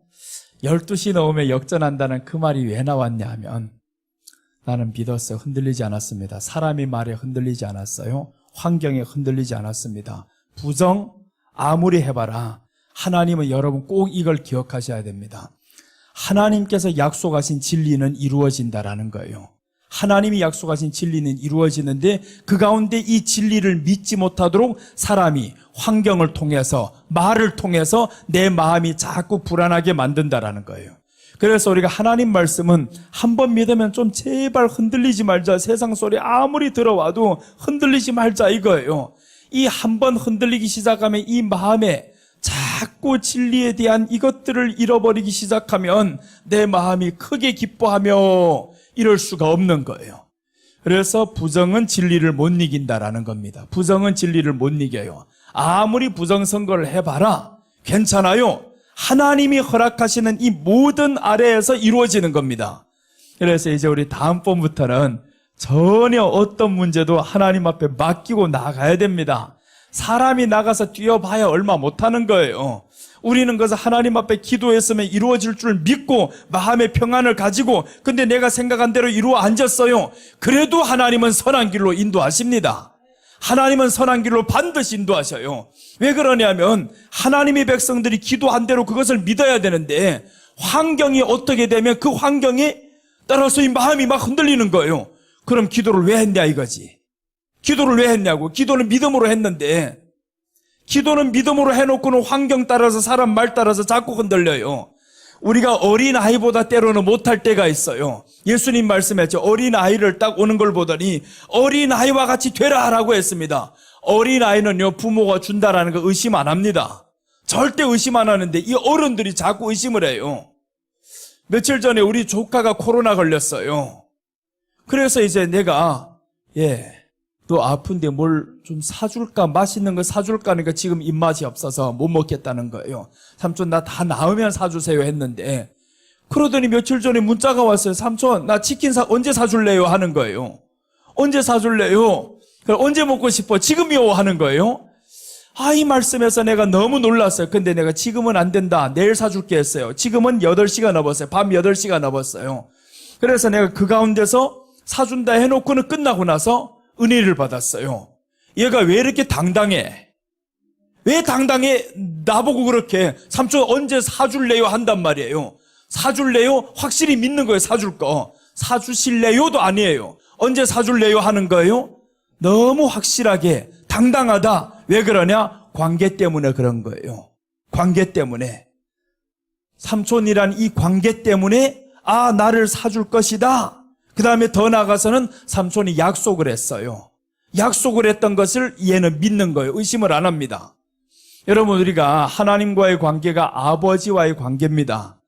12시 넘으면 역전한다는 그 말이 왜 나왔냐 하면, 나는 믿었어요. 흔들리지 않았습니다. 사람의 말에 흔들리지 않았어요. 환경에 흔들리지 않았습니다. 부정 아무리 해봐라, 하나님은 여러분 꼭 이걸 기억하셔야 됩니다. 하나님께서 약속하신 진리는 이루어진다라는 거예요. 하나님이 약속하신 진리는 이루어지는데, 그 가운데 이 진리를 믿지 못하도록 사람이 환경을 통해서, 말을 통해서 내 마음이 자꾸 불안하게 만든다라는 거예요. 그래서 우리가 하나님 말씀은 한 번 믿으면 좀 제발 흔들리지 말자. 세상 소리 아무리 들어와도 흔들리지 말자 이거예요. 이 한 번 흔들리기 시작하면 이 마음에 자꾸 진리에 대한 이것들을 잃어버리기 시작하면 내 마음이 크게 기뻐하며 이럴 수가 없는 거예요. 그래서 부정은 진리를 못 이긴다라는 겁니다. 부정은 진리를 못 이겨요. 아무리 부정 선거를 해봐라, 괜찮아요. 하나님이 허락하시는 이 모든 아래에서 이루어지는 겁니다. 그래서 이제 우리 다음번부터는 전혀 어떤 문제도 하나님 앞에 맡기고 나가야 됩니다. 사람이 나가서 뛰어봐야 얼마 못하는 거예요. 우리는 그래서 하나님 앞에 기도했으면 이루어질 줄 믿고 마음의 평안을 가지고, 근데 내가 생각한 대로 이루어 앉았어요. 그래도 하나님은 선한 길로 인도하십니다. 하나님은 선한 길로 반드시 인도하셔요. 왜 그러냐면 하나님의 백성들이 기도한 대로 그것을 믿어야 되는데, 환경이 어떻게 되면 그 환경에 따라서 이 마음이 막 흔들리는 거예요. 그럼 기도를 왜 했냐 이거지. 기도를 왜 했냐고. 기도는 믿음으로 했는데, 기도는 믿음으로 해놓고는 환경 따라서, 사람 말 따라서 자꾸 흔들려요. 우리가 어린아이보다 때로는 못할 때가 있어요. 예수님 말씀했죠. 어린아이를 딱 오는 걸 보더니 어린아이와 같이 되라 라고 했습니다. 어린아이는요, 부모가 준다라는 거 의심 안 합니다. 절대 의심 안 하는데 이 어른들이 자꾸 의심을 해요. 며칠 전에 우리 조카가 코로나 걸렸어요. 그래서 이제 내가 너 아픈데 뭘 좀 사줄까? 맛있는 거 사줄까? 하니까 지금 입맛이 없어서 못 먹겠다는 거예요. 삼촌 나 다 나으면 사주세요 했는데, 그러더니 며칠 전에 문자가 왔어요. 삼촌 나 치킨 언제 사줄래요? 하는 거예요. 언제 사줄래요? 언제 먹고 싶어? 지금이요? 하는 거예요. 이 말씀에서 내가 너무 놀랐어요. 근데 내가 지금은 안 된다, 내일 사줄게 했어요. 지금은 8시가 넘었어요. 밤 8시가 넘었어요. 그래서 내가 그 가운데서 사준다 해놓고는 끝나고 나서 은혜를 받았어요. 얘가 왜 이렇게 당당해? 왜 당당해? 나보고 그렇게 삼촌 언제 사줄래요? 한단 말이에요. 사줄래요? 확실히 믿는 거예요. 사줄 거. 사주실래요도 아니에요. 언제 사줄래요? 하는 거예요. 너무 확실하게 당당하다. 왜 그러냐? 관계 때문에 그런 거예요. 관계 때문에. 삼촌이란 이 관계 때문에 나를 사줄 것이다. 그 다음에 더 나아가서는 삼촌이 약속을 했어요. 약속을 했던 것을 얘는 믿는 거예요. 의심을 안 합니다. 여러분, 우리가 하나님과의 관계가 아버지와의 관계입니다.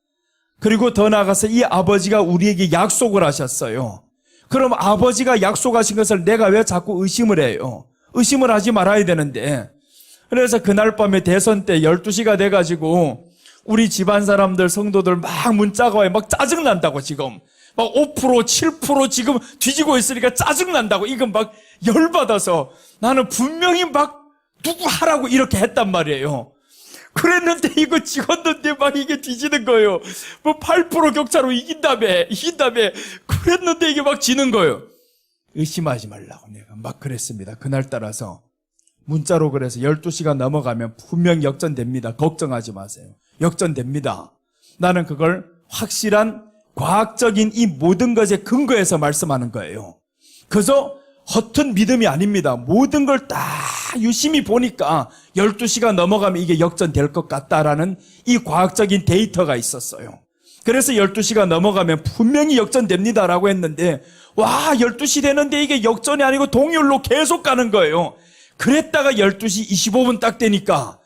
그리고 더 나아가서 이 아버지가 우리에게 약속을 하셨어요. 그럼 아버지가 약속하신 것을 내가 왜 자꾸 의심을 해요? 의심을 하지 말아야 되는데. 그래서 그날 밤에 대선 때 12시가 돼가지고 우리 집안 사람들, 성도들 막 문자가 와요. 막 짜증난다고 지금. 막 5%, 7% 지금 뒤지고 있으니까 짜증난다고. 이건 막 열받아서 나는 분명히 막 누구 하라고 이렇게 했단 말이에요. 그랬는데 이거 찍었는데 막 이게 뒤지는 거예요. 뭐 8% 격차로 이긴다며. 그랬는데 이게 막 지는 거예요. 의심하지 말라고 내가 막 그랬습니다. 그날따라서 문자로 그래서 12시가 넘어가면 분명 역전됩니다. 걱정하지 마세요. 역전됩니다. 나는 그걸 확실한 과학적인 이 모든 것에 근거해서 말씀하는 거예요. 그래서 허튼 믿음이 아닙니다. 모든 걸 다 유심히 보니까 12시가 넘어가면 이게 역전될 것 같다라는 이 과학적인 데이터가 있었어요. 그래서 12시가 넘어가면 분명히 역전됩니다라고 했는데, 12시 되는데 이게 역전이 아니고 동률로 계속 가는 거예요. 그랬다가 12시 25분 딱 되니까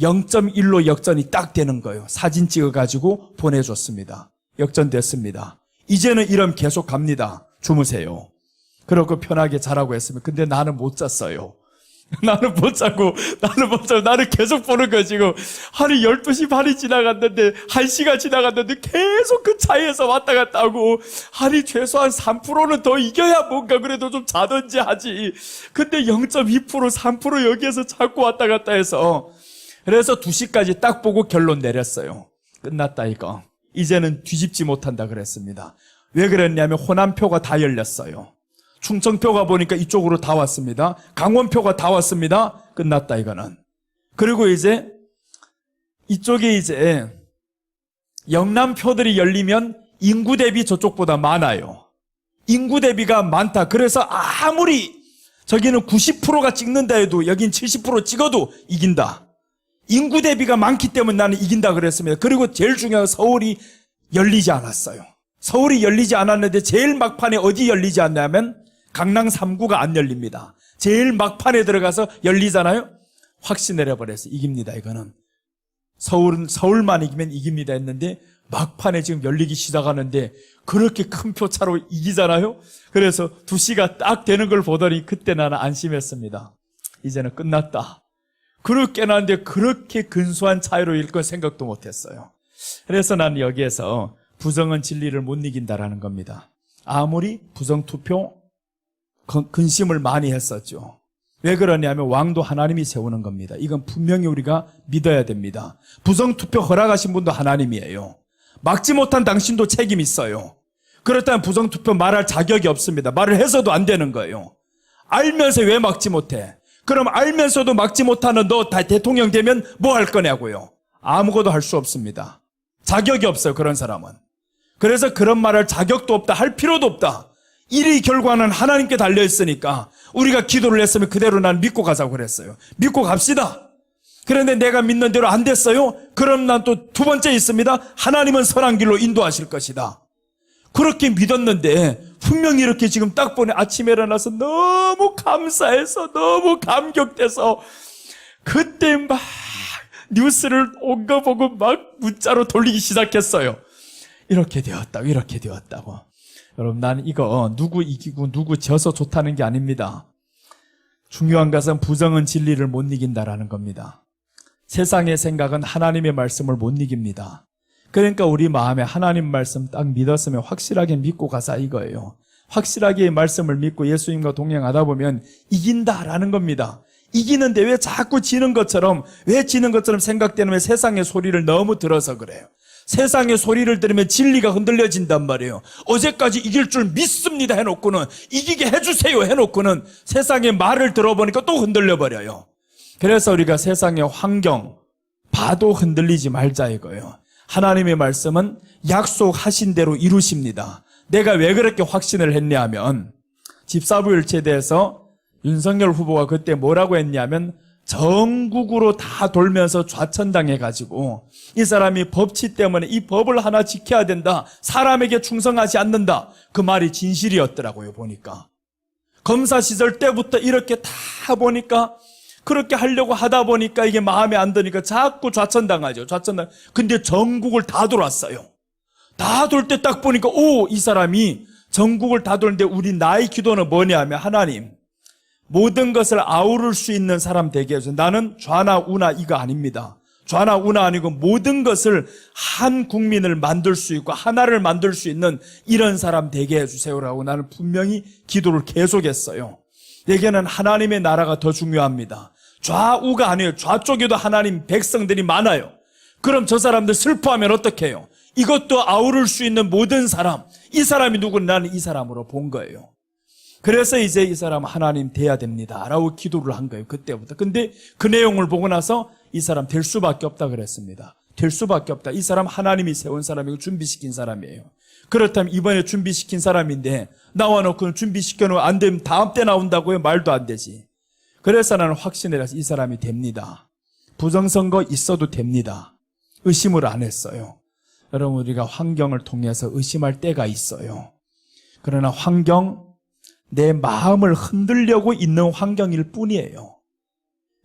0.1로 역전이 딱 되는 거예요. 사진 찍어가지고 보내줬습니다. 역전됐습니다. 이제는 이러면 계속 갑니다. 주무세요. 그러고 편하게 자라고 했으면. 근데 나는 못 잤어요. 나는 못 자고 나는 계속 보는 거야, 지금. 하루 12시 반이 지나갔는데, 1시가 지나갔는데, 계속 그 차이에서 왔다 갔다 하고, 아니, 최소한 3%는 더 이겨야 뭔가 그래도 좀 자든지 하지. 근데 0.2%, 3% 여기에서 자꾸 왔다 갔다 해서, 그래서 2시까지 딱 보고 결론 내렸어요. 끝났다, 이거. 이제는 뒤집지 못한다 그랬습니다. 왜 그랬냐면, 호남표가 다 열렸어요. 충청표가 보니까 이쪽으로 다 왔습니다. 강원표가 다 왔습니다. 끝났다, 이거는. 그리고 이제 이쪽에 이제 영남표들이 열리면 인구 대비 저쪽보다 많아요. 인구 대비가 많다. 그래서 아무리 저기는 90%가 찍는다 해도 여긴 70% 찍어도 이긴다. 인구 대비가 많기 때문에 나는 이긴다 그랬습니다. 그리고 제일 중요한 건 서울이 열리지 않았어요. 서울이 열리지 않았는데 제일 막판에 어디 열리지 않냐면 강남 3구가 안 열립니다. 제일 막판에 들어가서 열리잖아요. 확신을 해버려서 이깁니다. 이거는 서울만 이기면 이깁니다 했는데 막판에 지금 열리기 시작하는데 그렇게 큰 표차로 이기잖아요. 그래서 2시가 딱 되는 걸 보더니 그때 나는 안심했습니다. 이제는 끝났다. 그렇게 나는데 그렇게 근소한 차이로 이길 건 생각도 못했어요. 그래서 나는 여기에서 부정은 진리를 못 이긴다라는 겁니다. 아무리 부정투표 근심을 많이 했었죠. 왜 그러냐면 왕도 하나님이 세우는 겁니다. 이건 분명히 우리가 믿어야 됩니다. 부정투표 허락하신 분도 하나님이에요. 막지 못한 당신도 책임 있어요. 그렇다면 부정투표 말할 자격이 없습니다. 말을 해서도 안 되는 거예요. 알면서 왜 막지 못해? 그럼 알면서도 막지 못하는 너 다 대통령 되면 뭐 할 거냐고요. 아무것도 할 수 없습니다. 자격이 없어요, 그런 사람은. 그래서 그런 말할 자격도 없다, 할 필요도 없다. 이 결과는 하나님께 달려있으니까 우리가 기도를 했으면 그대로 난 믿고 가자고 그랬어요. 믿고 갑시다. 그런데 내가 믿는 대로 안 됐어요? 그럼 난 또 두 번째 있습니다. 하나님은 선한 길로 인도하실 것이다. 그렇게 믿었는데 분명히 이렇게 지금 딱 보니 아침에 일어나서 너무 감사해서 너무 감격돼서 그때 막 뉴스를 온 거 보고 막 문자로 돌리기 시작했어요. 이렇게 되었다고 이렇게 되었다고. 여러분, 나는 이거 누구 이기고 누구 져서 좋다는 게 아닙니다. 중요한 것은 부정은 진리를 못 이긴다라는 겁니다. 세상의 생각은 하나님의 말씀을 못 이깁니다. 그러니까 우리 마음에 하나님 말씀 딱 믿었으면 확실하게 믿고 가자 이거예요. 확실하게 말씀을 믿고 예수님과 동행하다 보면 이긴다라는 겁니다. 이기는데 왜 자꾸 지는 것처럼 생각되는 왜 세상의 소리를 너무 들어서 그래요. 세상의 소리를 들으면 진리가 흔들려진단 말이에요. 어제까지 이길 줄 믿습니다 해놓고는 이기게 해주세요 해놓고는 세상의 말을 들어보니까 또 흔들려버려요. 그래서 우리가 세상의 환경 봐도 흔들리지 말자 이거예요. 하나님의 말씀은 약속하신 대로 이루십니다. 내가 왜 그렇게 확신을 했냐 하면 집사부일체대에서 윤석열 후보가 그때 뭐라고 했냐면 전국으로 다 돌면서 좌천당해가지고 이 사람이 법치 때문에 이 법을 하나 지켜야 된다. 사람에게 충성하지 않는다. 그 말이 진실이었더라고요. 보니까. 검사 시절 때부터 이렇게 다 보니까 그렇게 하려고 하다 보니까 이게 마음에 안 드니까 자꾸 좌천당하죠. 근데 전국을 다 돌았어요. 다 돌 때 딱 보니까 이 사람이 전국을 다 돌는데 우리 나의 기도는 뭐냐 하면 하나님 모든 것을 아우를 수 있는 사람 되게 해주세요. 나는 좌나 우나 이거 아닙니다. 좌나 우나 아니고 모든 것을 한 국민을 만들 수 있고 하나를 만들 수 있는 이런 사람 되게 해주세요라고 나는 분명히 기도를 계속했어요. 내게는 하나님의 나라가 더 중요합니다. 좌우가 아니에요. 좌쪽에도 하나님 백성들이 많아요. 그럼 저 사람들 슬퍼하면 어떻게 해요? 이것도 아우를 수 있는 모든 사람, 이 사람이 누구는 나는 이 사람으로 본 거예요. 그래서 이제 이 사람 하나님 돼야 됩니다 라고 기도를 한 거예요. 그때부터. 근데 그 내용을 보고 나서 이 사람 될 수밖에 없다 그랬습니다. 될 수밖에 없다. 이 사람 하나님이 세운 사람이고 준비시킨 사람이에요. 그렇다면 이번에 준비시킨 사람인데 나와놓고 준비시켜놓으면 안 되면 다음 때 나온다고요? 말도 안 되지. 그래서 나는 확신을 해서 이 사람이 됩니다. 부정선거 있어도 됩니다. 의심을 안 했어요. 여러분, 우리가 환경을 통해서 의심할 때가 있어요. 그러나 환경, 내 마음을 흔들려고 있는 환경일 뿐이에요.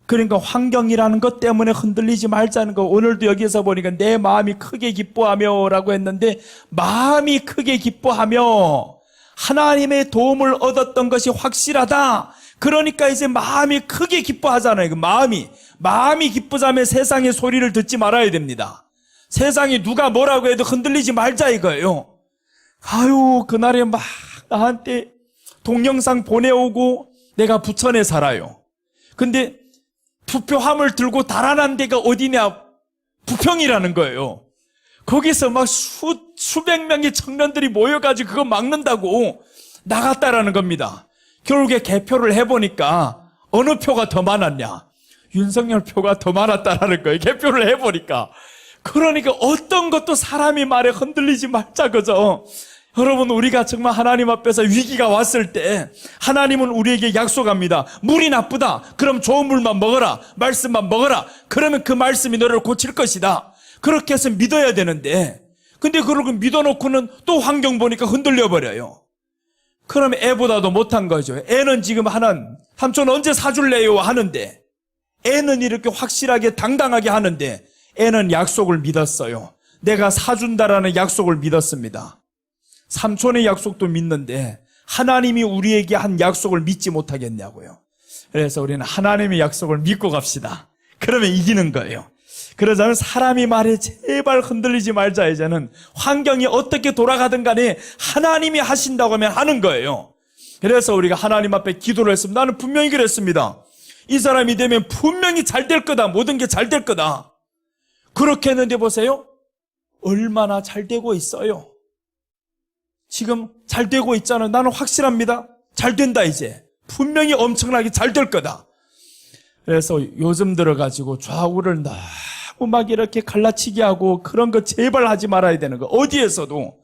그러니까 환경이라는 것 때문에 흔들리지 말자는 거. 오늘도 여기서 보니까 내 마음이 크게 기뻐하며 라고 했는데, 마음이 크게 기뻐하며 하나님의 도움을 얻었던 것이 확실하다. 그러니까 이제 마음이 크게 기뻐하잖아요. 그 마음이 기쁘자면 세상의 소리를 듣지 말아야 됩니다. 세상이 누가 뭐라고 해도 흔들리지 말자 이거예요. 아유, 그날에 막 나한테 동영상 보내오고 내가 부천에 살아요. 근데 부표함을 들고 달아난 데가 어디냐? 부평이라는 거예요. 거기서 막 수백 명의 청년들이 모여가지고 그거 막는다고 나갔다라는 겁니다. 결국에 개표를 해보니까 어느 표가 더 많았냐? 윤석열 표가 더 많았다라는 거예요. 개표를 해보니까. 그러니까 어떤 것도 사람이 말에 흔들리지 말자, 그죠? 여러분, 우리가 정말 하나님 앞에서 위기가 왔을 때 하나님은 우리에게 약속합니다. 물이 나쁘다. 그럼 좋은 물만 먹어라. 말씀만 먹어라. 그러면 그 말씀이 너를 고칠 것이다. 그렇게 해서 믿어야 되는데, 근데 그러고 믿어놓고는 또 환경 보니까 흔들려버려요. 그럼 애보다도 못한 거죠. 애는 지금 삼촌 언제 사줄래요? 하는데, 애는 이렇게 확실하게 당당하게 하는데, 애는 약속을 믿었어요. 내가 사준다라는 약속을 믿었습니다. 삼촌의 약속도 믿는데 하나님이 우리에게 한 약속을 믿지 못하겠냐고요. 그래서 우리는 하나님의 약속을 믿고 갑시다. 그러면 이기는 거예요. 그러자면 사람이 말에 제발 흔들리지 말자. 이제는 환경이 어떻게 돌아가든 간에 하나님이 하신다고 하면 하는 거예요. 그래서 우리가 하나님 앞에 기도를 했습니다. 나는 분명히 그랬습니다. 이 사람이 되면 분명히 잘 될 거다. 모든 게 잘 될 거다. 그렇게 했는데 보세요. 얼마나 잘 되고 있어요. 지금 잘 되고 있잖아요. 나는 확실합니다. 잘 된다 이제. 분명히 엄청나게 잘 될 거다. 그래서 요즘 들어가지고 좌우를 너무 막 이렇게 갈라치기 하고 그런 거 제발 하지 말아야 되는 거. 어디에서도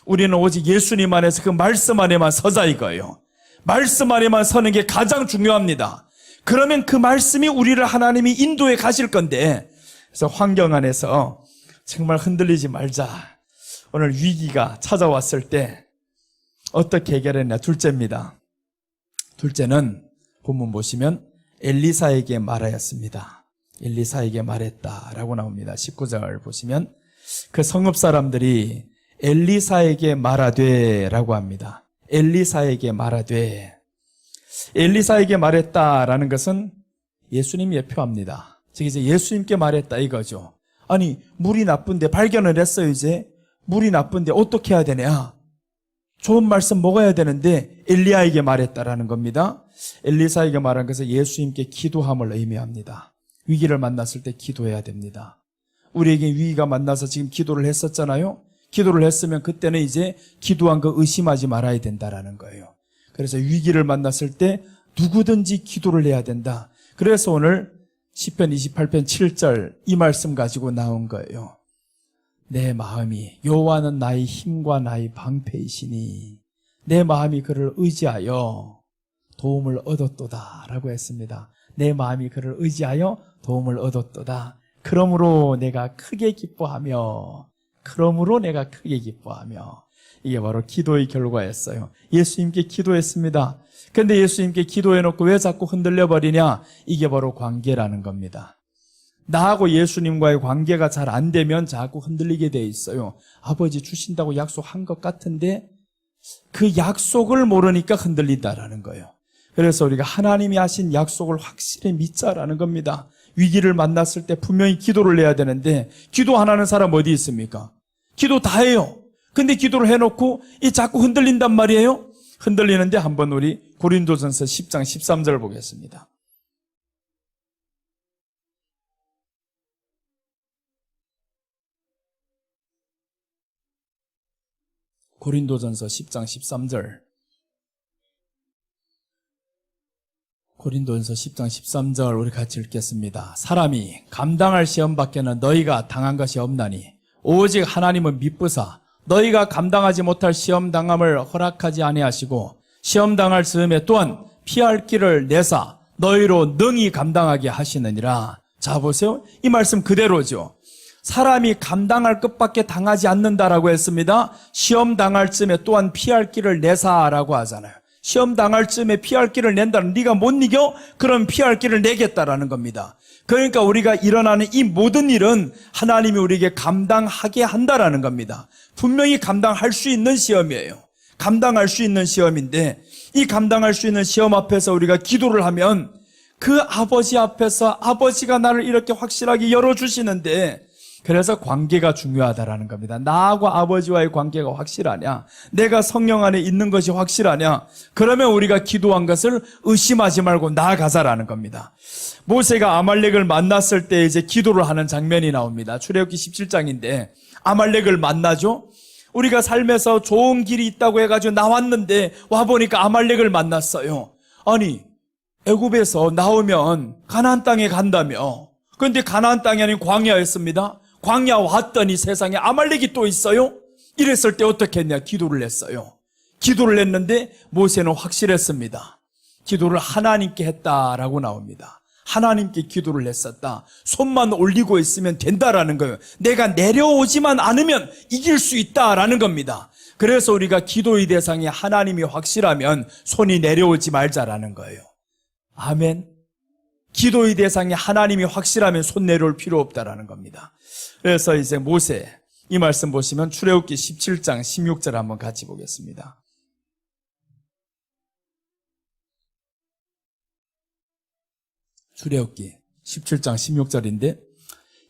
우리는 오직 예수님 안에서 그 말씀 안에만 서자 이거예요. 말씀 안에만 서는 게 가장 중요합니다. 그러면 그 말씀이 우리를 하나님이 인도해 가실 건데, 그래서 환경 안에서 정말 흔들리지 말자. 오늘 위기가 찾아왔을 때 어떻게 해결했냐? 둘째입니다. 둘째는 본문 보시면 엘리사에게 말하였습니다. 엘리사에게 말했다라고 나옵니다. 19절 보시면 그 성읍 사람들이 엘리사에게 말하되 라고 합니다. 엘리사에게 말하되. 엘리사에게 말했다라는 것은 예수님이 표합니다. 즉 이제 예수님께 말했다 이거죠. 아니, 물이 나쁜데 발견을 했어요. 이제 물이 나쁜데 어떻게 해야 되냐? 좋은 말씀 먹어야 되는데 엘리야에게 말했다라는 겁니다. 엘리사에게 말한 것은 예수님께 기도함을 의미합니다. 위기를 만났을 때 기도해야 됩니다. 우리에게 위기가 만나서 지금 기도를 했었잖아요. 기도를 했으면 그때는 이제 기도한 거 의심하지 말아야 된다라는 거예요. 그래서 위기를 만났을 때 누구든지 기도를 해야 된다. 그래서 오늘 시편 28편 7절 이 말씀 가지고 나온 거예요. 내 마음이 여호와는 나의 힘과 나의 방패이시니 내 마음이 그를 의지하여 도움을 얻었도다 라고 했습니다. 내 마음이 그를 의지하여 도움을 얻었도다. 그러므로 내가 크게 기뻐하며 이게 바로 기도의 결과였어요. 예수님께 기도했습니다. 그런데 예수님께 기도해놓고 왜 자꾸 흔들려 버리냐? 이게 바로 관계라는 겁니다. 나하고 예수님과의 관계가 잘 안 되면 자꾸 흔들리게 돼 있어요. 아버지 주신다고 약속한 것 같은데 그 약속을 모르니까 흔들린다라는 거예요. 그래서 우리가 하나님이 하신 약속을 확실히 믿자라는 겁니다. 위기를 만났을 때 분명히 기도를 해야 되는데 기도 안 하는 사람 어디 있습니까? 기도 다 해요. 근데 기도를 해놓고 이 자꾸 흔들린단 말이에요. 흔들리는데 한번 우리 고린도전서 10장 13절 보겠습니다. 고린도전서 10장 13절. 고린도전서 10장 13절 우리 같이 읽겠습니다. 사람이 감당할 시험 밖에는 너희가 당한 것이 없나니 오직 하나님은 미쁘사 너희가 감당하지 못할 시험 당함을 허락하지 아니하시고 시험 당할 즈음에 또한 피할 길을 내사 너희로 능히 감당하게 하시느니라. 자 보세요. 이 말씀 그대로죠. 사람이 감당할 것밖에 당하지 않는다라고 했습니다. 시험 당할 즈음에 또한 피할 길을 내사라고 하잖아요. 시험 당할 쯤에 피할 길을 낸다는, 네가 못 이겨? 그럼 피할 길을 내겠다라는 겁니다. 그러니까 우리가 일어나는 이 모든 일은 하나님이 우리에게 감당하게 한다라는 겁니다. 분명히 감당할 수 있는 시험이에요. 감당할 수 있는 시험인데, 이 감당할 수 있는 시험 앞에서 우리가 기도를 하면 그 아버지 앞에서 아버지가 나를 이렇게 확실하게 열어주시는데, 그래서 관계가 중요하다라는 겁니다. 나하고 아버지와의 관계가 확실하냐? 내가 성령 안에 있는 것이 확실하냐? 그러면 우리가 기도한 것을 의심하지 말고 나아가자라는 겁니다. 모세가 아말렉을 만났을 때 이제 기도를 하는 장면이 나옵니다. 출애굽기 17장인데 아말렉을 만나죠? 우리가 삶에서 좋은 길이 있다고 해가지고 나왔는데 와보니까 아말렉을 만났어요. 아니, 애굽에서 나오면 가나안 땅에 간다며. 그런데 가나안 땅이 아닌 광야였습니다. 광야 왔더니 세상에 아말렉이 또 있어요? 이랬을 때 어떻게 했냐? 기도를 했어요. 기도를 했는데 모세는 확실했습니다. 기도를 하나님께 했다라고 나옵니다. 하나님께 기도를 했었다. 손만 올리고 있으면 된다라는 거예요. 내가 내려오지만 않으면 이길 수 있다라는 겁니다. 그래서 우리가 기도의 대상이 하나님이 확실하면 손이 내려오지 말자라는 거예요. 아멘. 기도의 대상이 하나님이 확실하면 손 내려올 필요 없다라는 겁니다. 그래서 이제 모세, 이 말씀 보시면 출애굽기 17장 16절 한번 같이 보겠습니다. 출애굽기 17장 16절인데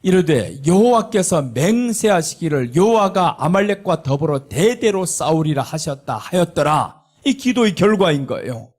이르되 여호와께서 맹세하시기를 여호와가 아말렉과 더불어 대대로 싸우리라 하셨다 하였더라. 이 기도의 결과인 거예요.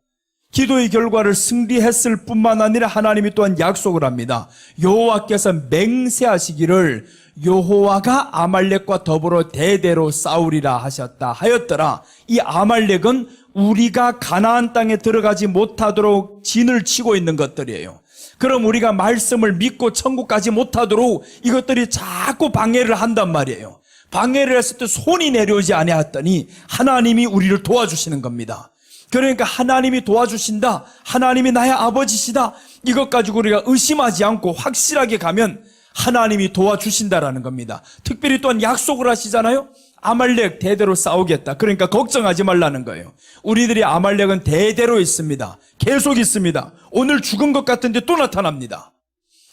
기도의 결과를 승리했을 뿐만 아니라 하나님이 또한 약속을 합니다. 여호와께서 맹세하시기를 여호와가 아말렉과 더불어 대대로 싸우리라 하셨다 하였더라. 이 아말렉은 우리가 가나안 땅에 들어가지 못하도록 진을 치고 있는 것들이에요. 그럼 우리가 말씀을 믿고 천국 가지 못하도록 이것들이 자꾸 방해를 한단 말이에요. 방해를 했을 때 손이 내려오지 아니하였더니 하나님이 우리를 도와주시는 겁니다. 그러니까 하나님이 도와주신다, 하나님이 나의 아버지시다, 이것 가지고 우리가 의심하지 않고 확실하게 가면 하나님이 도와주신다라는 겁니다. 특별히 또한 약속을 하시잖아요. 아말렉 대대로 싸우겠다. 그러니까 걱정하지 말라는 거예요. 우리들이 아말렉은 대대로 있습니다. 계속 있습니다. 오늘 죽은 것 같은데 또 나타납니다.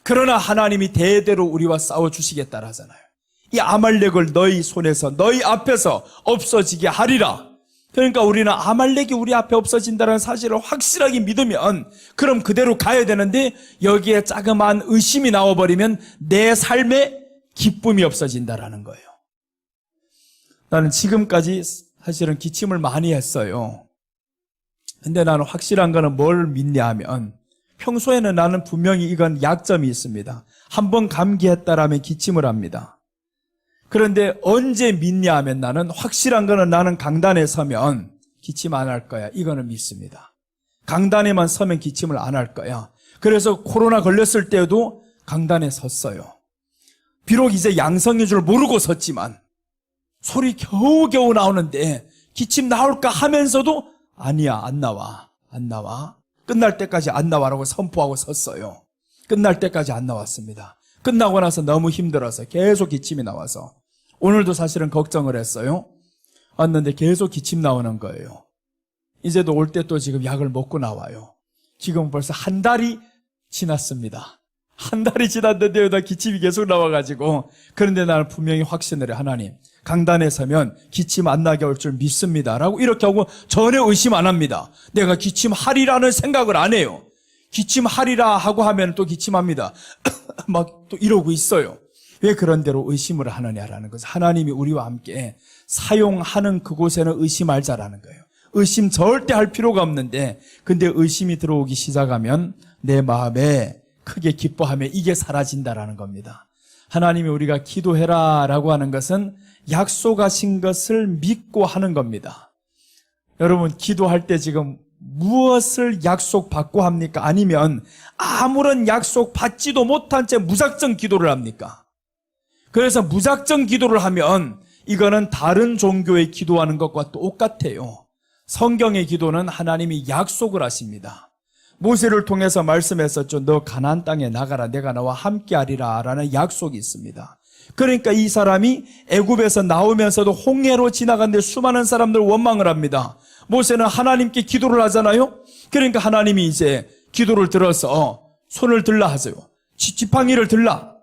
그러나 하나님이 대대로 우리와 싸워주시겠다 하잖아요. 이 아말렉을 너희 손에서 너희 앞에서 없어지게 하리라. 그러니까 우리는 아말렉이 우리 앞에 없어진다는 사실을 확실하게 믿으면 그럼 그대로 가야 되는데 여기에 자그마한 의심이 나와버리면 내 삶에 기쁨이 없어진다라는 거예요. 나는 지금까지 사실은 기침을 많이 했어요. 근데 나는 확실한 거는 뭘 믿냐 하면 평소에는 나는 분명히 이건 약점이 있습니다. 한번 감기했다라면 기침을 합니다. 그런데 언제 믿냐 하면 나는 확실한 거는 나는 강단에 서면 기침 안 할 거야. 이거는 믿습니다. 강단에만 서면 기침을 안 할 거야. 그래서 코로나 걸렸을 때도 강단에 섰어요. 비록 이제 양성인 줄 모르고 섰지만 소리 겨우겨우 나오는데 기침 나올까 하면서도 아니야, 안 나와. 안 나와. 끝날 때까지 안 나와라고 선포하고 섰어요. 끝날 때까지 안 나왔습니다. 끝나고 나서 너무 힘들어서 계속 기침이 나와서 오늘도 사실은 걱정을 했어요. 왔는데 계속 기침 나오는 거예요. 이제도 올 때 또 지금 약을 먹고 나와요. 지금 벌써 한 달이 지났습니다. 한 달이 지났는데요, 나 기침이 계속 나와가지고. 그런데 나는 분명히 확신을 해. 하나님, 강단에 서면 기침 안 나게 올 줄 믿습니다 라고 이렇게 하고 전혀 의심 안 합니다. 내가 기침하리라는 생각을 안 해요. 기침하리라 하고 하면 또 기침합니다. 막 또 이러고 있어요. 왜 그런 대로 의심을 하느냐라는 것을 하나님이 우리와 함께 사용하는 그곳에는 의심할 자라는 거예요. 의심 절대 할 필요가 없는데 근데 의심이 들어오기 시작하면 내 마음에 크게 기뻐하며 이게 사라진다라는 겁니다. 하나님이 우리가 기도해라 라고 하는 것은 약속하신 것을 믿고 하는 겁니다. 여러분 기도할 때 지금 무엇을 약속받고 합니까? 아니면 아무런 약속 받지도 못한 채 무작정 기도를 합니까? 그래서 무작정 기도를 하면 이거는 다른 종교의 기도하는 것과 똑같아요. 성경의 기도는 하나님이 약속을 하십니다. 모세를 통해서 말씀했었죠. 너 가나안 땅에 나가라. 내가 너와 함께하리라 라는 약속이 있습니다. 그러니까 이 사람이 애굽에서 나오면서도 홍해로 지나갔는데 수많은 사람들 원망을 합니다. 모세는 하나님께 기도를 하잖아요. 그러니까 하나님이 이제 기도를 들어서 손을 들라 하세요. 지팡이를 들라.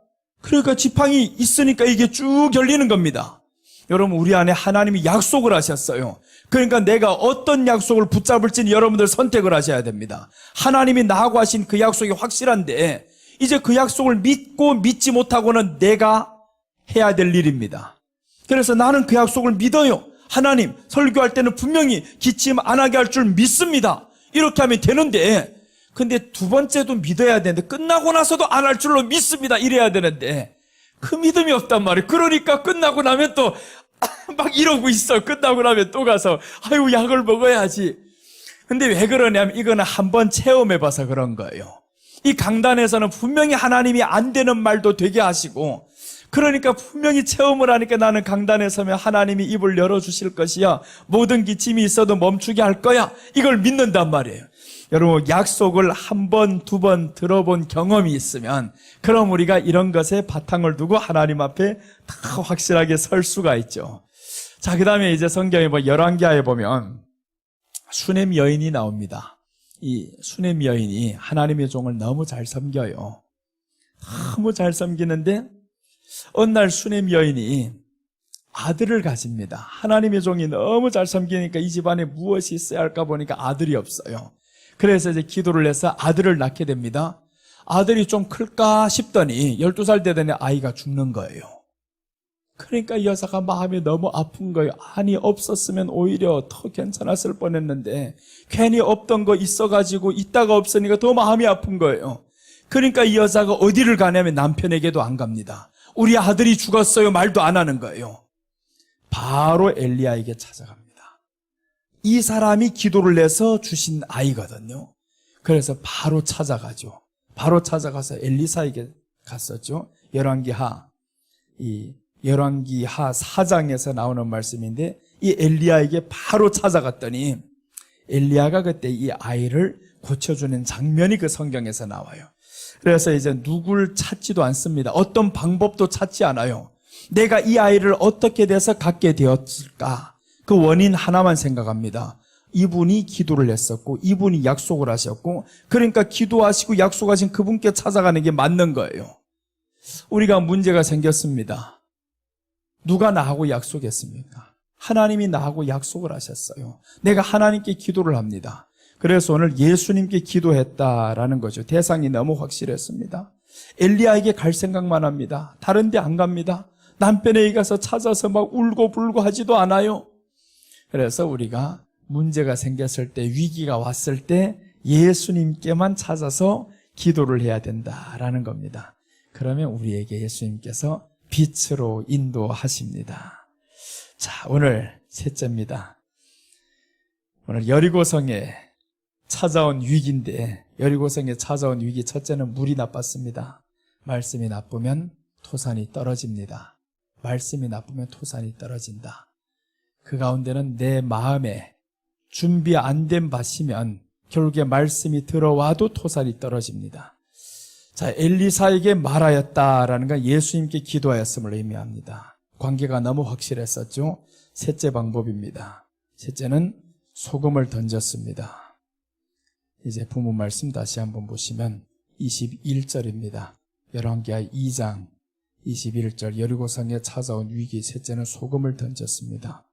그러니까 지팡이 있으니까 이게 쭉 열리는 겁니다. 여러분, 우리 안에 하나님이 약속을 하셨어요. 그러니까 내가 어떤 약속을 붙잡을지는 여러분들 선택을 하셔야 됩니다. 하나님이 나하고 하신 그 약속이 확실한데 이제 그 약속을 믿고 믿지 못하고는 내가 해야 될 일입니다. 그래서 나는 그 약속을 믿어요. 하나님, 설교할 때는 분명히 기침 안 하게 할 줄 믿습니다. 이렇게 하면 되는데, 근데 두 번째도 믿어야 되는데 끝나고 나서도 안 할 줄로 믿습니다. 이래야 되는데 그 믿음이 없단 말이에요. 그러니까 끝나고 나면 또 막 이러고 있어. 끝나고 나면 또 가서 아유, 약을 먹어야지. 근데 왜 그러냐면 이거는 한번 체험해봐서 그런 거예요. 이 강단에서는 분명히 하나님이 안 되는 말도 되게 하시고, 그러니까 분명히 체험을 하니까 나는 강단에 서면 하나님이 입을 열어주실 것이야, 모든 기침이 있어도 멈추게 할 거야, 이걸 믿는단 말이에요. 여러분, 약속을 한 번, 두 번 들어본 경험이 있으면 그럼 우리가 이런 것에 바탕을 두고 하나님 앞에 다 확실하게 설 수가 있죠. 자, 그 다음에 이제 성경에 열왕기하에 보면 수넴 여인이 나옵니다. 이 수넴 여인이 하나님의 종을 너무 잘 섬겨요. 너무 잘 섬기는데 어느 날 수넴 여인이 아들을 가집니다. 하나님의 종이 너무 잘 섬기니까 이 집안에 무엇이 있어야 할까 보니까 아들이 없어요. 그래서 이제 기도를 해서 아들을 낳게 됩니다. 아들이 좀 클까 싶더니 12살 되더니 아이가 죽는 거예요. 그러니까 이 여자가 마음이 너무 아픈 거예요. 아니, 없었으면 오히려 더 괜찮았을 뻔했는데 괜히 없던 거 있어가지고 있다가 없으니까 더 마음이 아픈 거예요. 그러니까 이 여자가 어디를 가냐면 남편에게도 안 갑니다. 우리 아들이 죽었어요 말도 안 하는 거예요. 바로 엘리야에게 찾아갑니다. 이 사람이 기도를 내서 주신 아이거든요. 그래서 바로 찾아가죠. 바로 찾아가서 엘리사에게 갔었죠. 열왕기하 4장에서 나오는 말씀인데 이 엘리야에게 바로 찾아갔더니 엘리야가 그때 이 아이를 고쳐주는 장면이 그 성경에서 나와요. 그래서 이제 누굴 찾지도 않습니다. 어떤 방법도 찾지 않아요. 내가 이 아이를 어떻게 돼서 갖게 되었을까? 그 원인 하나만 생각합니다. 이분이 기도를 했었고 이분이 약속을 하셨고, 그러니까 기도하시고 약속하신 그분께 찾아가는 게 맞는 거예요. 우리가 문제가 생겼습니다. 누가 나하고 약속했습니까? 하나님이 나하고 약속을 하셨어요. 내가 하나님께 기도를 합니다. 그래서 오늘 예수님께 기도했다라는 거죠. 대상이 너무 확실했습니다. 엘리야에게 갈 생각만 합니다. 다른 데 안 갑니다. 남편에게 가서 찾아서 막 울고 불고 하지도 않아요. 그래서 우리가 문제가 생겼을 때, 위기가 왔을 때 예수님께만 찾아서 기도를 해야 된다라는 겁니다. 그러면 우리에게 예수님께서 빛으로 인도하십니다. 자, 오늘 셋째입니다. 오늘 여리고성에 찾아온 위기인데, 여리고성에 찾아온 위기 첫째는 물이 나빴습니다. 말씀이 나쁘면 토산이 떨어집니다. 말씀이 나쁘면 토산이 떨어진다. 그 가운데는 내 마음에 준비 안 된 밭이면 결국에 말씀이 들어와도 토산이 떨어집니다. 자, 엘리사에게 말하였다라는 건 예수님께 기도하였음을 의미합니다. 관계가 너무 확실했었죠. 셋째 방법입니다. 셋째는 소금을 던졌습니다. 이제 부모 말씀 다시 한번 보시면 21절입니다. 열왕기하 2장 21절, 여리고성에 찾아온 위기, 셋째는 소금을 던졌습니다.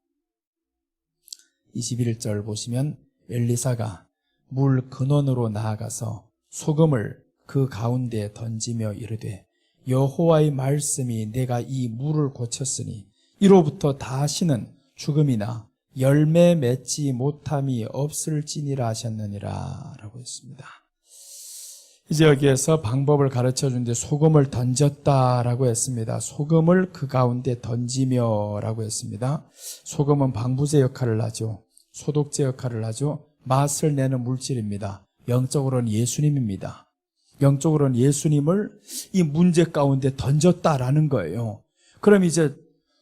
21절 보시면 엘리사가 물 근원으로 나아가서 소금을 그 가운데에 던지며 이르되 여호와의 말씀이 내가 이 물을 고쳤으니 이로부터 다시는 죽음이나 열매 맺지 못함이 없을지니라 하셨느니라 라고 했습니다. 이제 여기에서 방법을 가르쳐 주는데 소금을 던졌다라고 했습니다. 소금을 그 가운데 던지며 라고 했습니다. 소금은 방부제 역할을 하죠. 소독제 역할을 하죠. 맛을 내는 물질입니다. 영적으로는 예수님입니다. 영적으로는 예수님을 이 문제 가운데 던졌다라는 거예요. 그럼 이제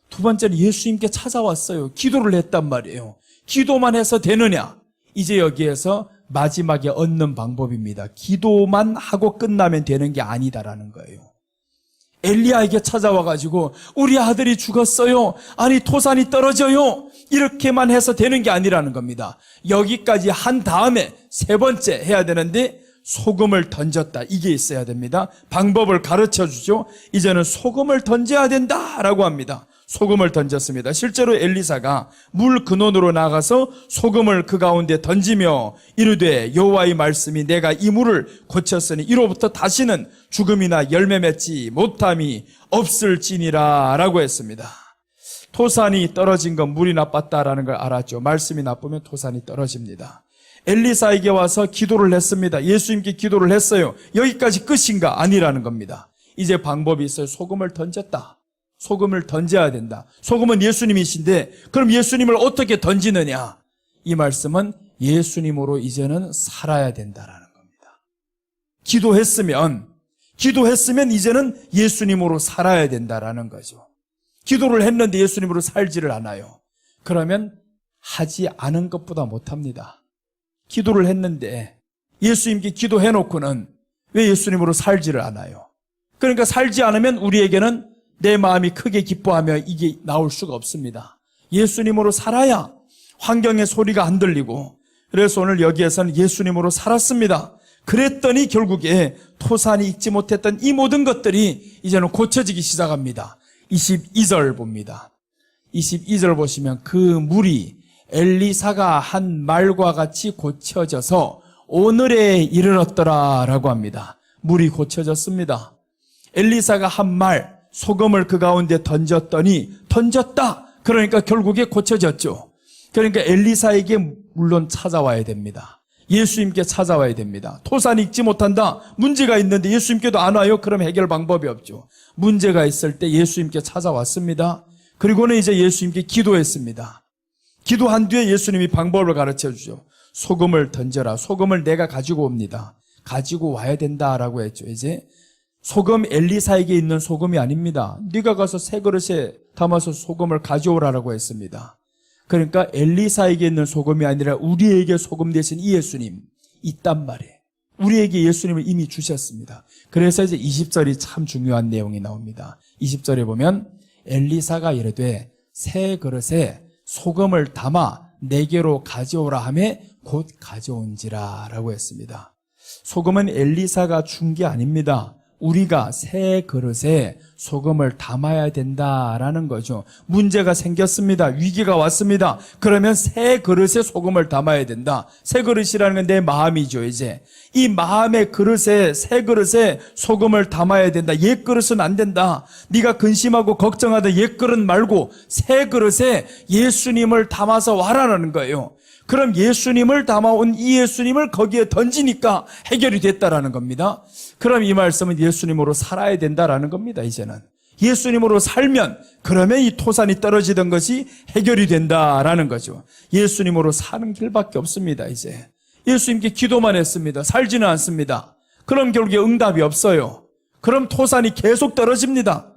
두 번째는 예수님께 찾아왔어요. 기도를 했단 말이에요. 기도만 해서 되느냐? 이제 여기에서 마지막에 얻는 방법입니다. 기도만 하고 끝나면 되는 게 아니다라는 거예요. 엘리야에게 찾아와가지고 우리 아들이 죽었어요. 아니 토산이 떨어져요. 이렇게만 해서 되는 게 아니라는 겁니다. 여기까지 한 다음에 세 번째 해야 되는데 소금을 던졌다. 이게 있어야 됩니다. 방법을 가르쳐 주죠. 이제는 소금을 던져야 된다라고 합니다. 소금을 던졌습니다. 실제로 엘리사가 물 근원으로 나가서 소금을 그 가운데 던지며 이르되 여호와의 말씀이 내가 이 물을 고쳤으니 이로부터 다시는 죽음이나 열매 맺지 못함이 없을지니라 라고 했습니다. 토산이 떨어진 건 물이 나빴다라는 걸 알았죠. 말씀이 나쁘면 토산이 떨어집니다. 엘리사에게 와서 기도를 했습니다. 예수님께 기도를 했어요. 여기까지 끝인가? 아니라는 겁니다. 이제 방법이 있어요. 소금을 던졌다. 소금을 던져야 된다. 소금은 예수님이신데 그럼 예수님을 어떻게 던지느냐? 이 말씀은 예수님으로 이제는 살아야 된다라는 겁니다. 기도했으면 이제는 예수님으로 살아야 된다라는 거죠. 기도를 했는데 예수님으로 살지를 않아요. 그러면 하지 않은 것보다 못합니다. 기도를 했는데 예수님께 기도해놓고는 왜 예수님으로 살지를 않아요? 그러니까 살지 않으면 우리에게는 내 마음이 크게 기뻐하며 이게 나올 수가 없습니다. 예수님으로 살아야 환경의 소리가 안 들리고, 그래서 오늘 여기에서는 예수님으로 살았습니다. 그랬더니 결국에 토산이 익지 못했던 이 모든 것들이 이제는 고쳐지기 시작합니다. 22절 봅니다. 22절 보시면 그 물이 엘리사가 한 말과 같이 고쳐져서 오늘에 이르렀더라라고 합니다. 물이 고쳐졌습니다. 엘리사가 한 말, 소금을 그 가운데 던졌다. 그러니까 결국에 고쳐졌죠. 그러니까 엘리사에게 물론 찾아와야 됩니다. 예수님께 찾아와야 됩니다. 토산이 익지 못한다. 문제가 있는데 예수님께도 안 와요. 그럼 해결 방법이 없죠. 문제가 있을 때 예수님께 찾아왔습니다. 그리고는 이제 예수님께 기도했습니다. 기도한 뒤에 예수님이 방법을 가르쳐 주죠. 소금을 던져라. 소금을 내가 가지고 옵니다. 가지고 와야 된다라고 했죠. 이제 소금 엘리사에게 있는 소금이 아닙니다. 네가 가서 새 그릇에 담아서 소금을 가져오라라고 했습니다. 그러니까 엘리사에게 있는 소금이 아니라 우리에게 소금 대신 이 예수님 있단 말이에요. 우리에게 예수님을 이미 주셨습니다. 그래서 이제 20절이 참 중요한 내용이 나옵니다. 20절에 보면 엘리사가 이르되 새 그릇에 소금을 담아 내게로 가져오라 하매 곧 가져온지라 라고 했습니다. 소금은 엘리사가 준 게 아닙니다. 우리가 새 그릇에 소금을 담아야 된다라는 거죠. 문제가 생겼습니다. 위기가 왔습니다. 그러면 새 그릇에 소금을 담아야 된다. 새 그릇이라는 건 내 마음이죠. 이제 이 마음의 그릇에, 새 그릇에 소금을 담아야 된다. 옛 그릇은 안 된다. 네가 근심하고 걱정하던 옛 그릇 말고 새 그릇에 예수님을 담아서 와라라는 거예요. 그럼 예수님을 담아온 이 예수님을 거기에 던지니까 해결이 됐다라는 겁니다. 그럼 이 말씀은 예수님으로 살아야 된다라는 겁니다. 이제는 예수님으로 살면 그러면 이 토산이 떨어지던 것이 해결이 된다라는 거죠. 예수님으로 사는 길밖에 없습니다. 이제 예수님께 기도만 했습니다. 살지는 않습니다. 그럼 결국에 응답이 없어요. 그럼 토산이 계속 떨어집니다.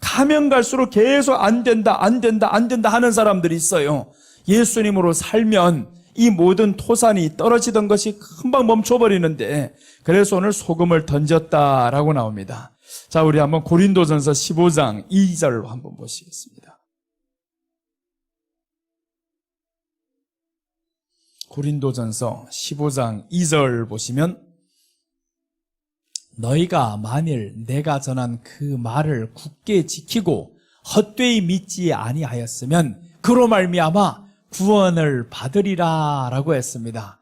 가면 갈수록 계속 안 된다 하는 사람들이 있어요. 예수님으로 살면 이 모든 토산이 떨어지던 것이 금방 멈춰버리는데, 그래서 오늘 소금을 던졌다라고 나옵니다. 자, 우리 한번 고린도전서 15장 2절로 한번 보시겠습니다. 고린도전서 15장 2절 보시면 너희가 만일 내가 전한 그 말을 굳게 지키고 헛되이 믿지 아니하였으면 그로 말미암아 구원을 받으리라 라고 했습니다.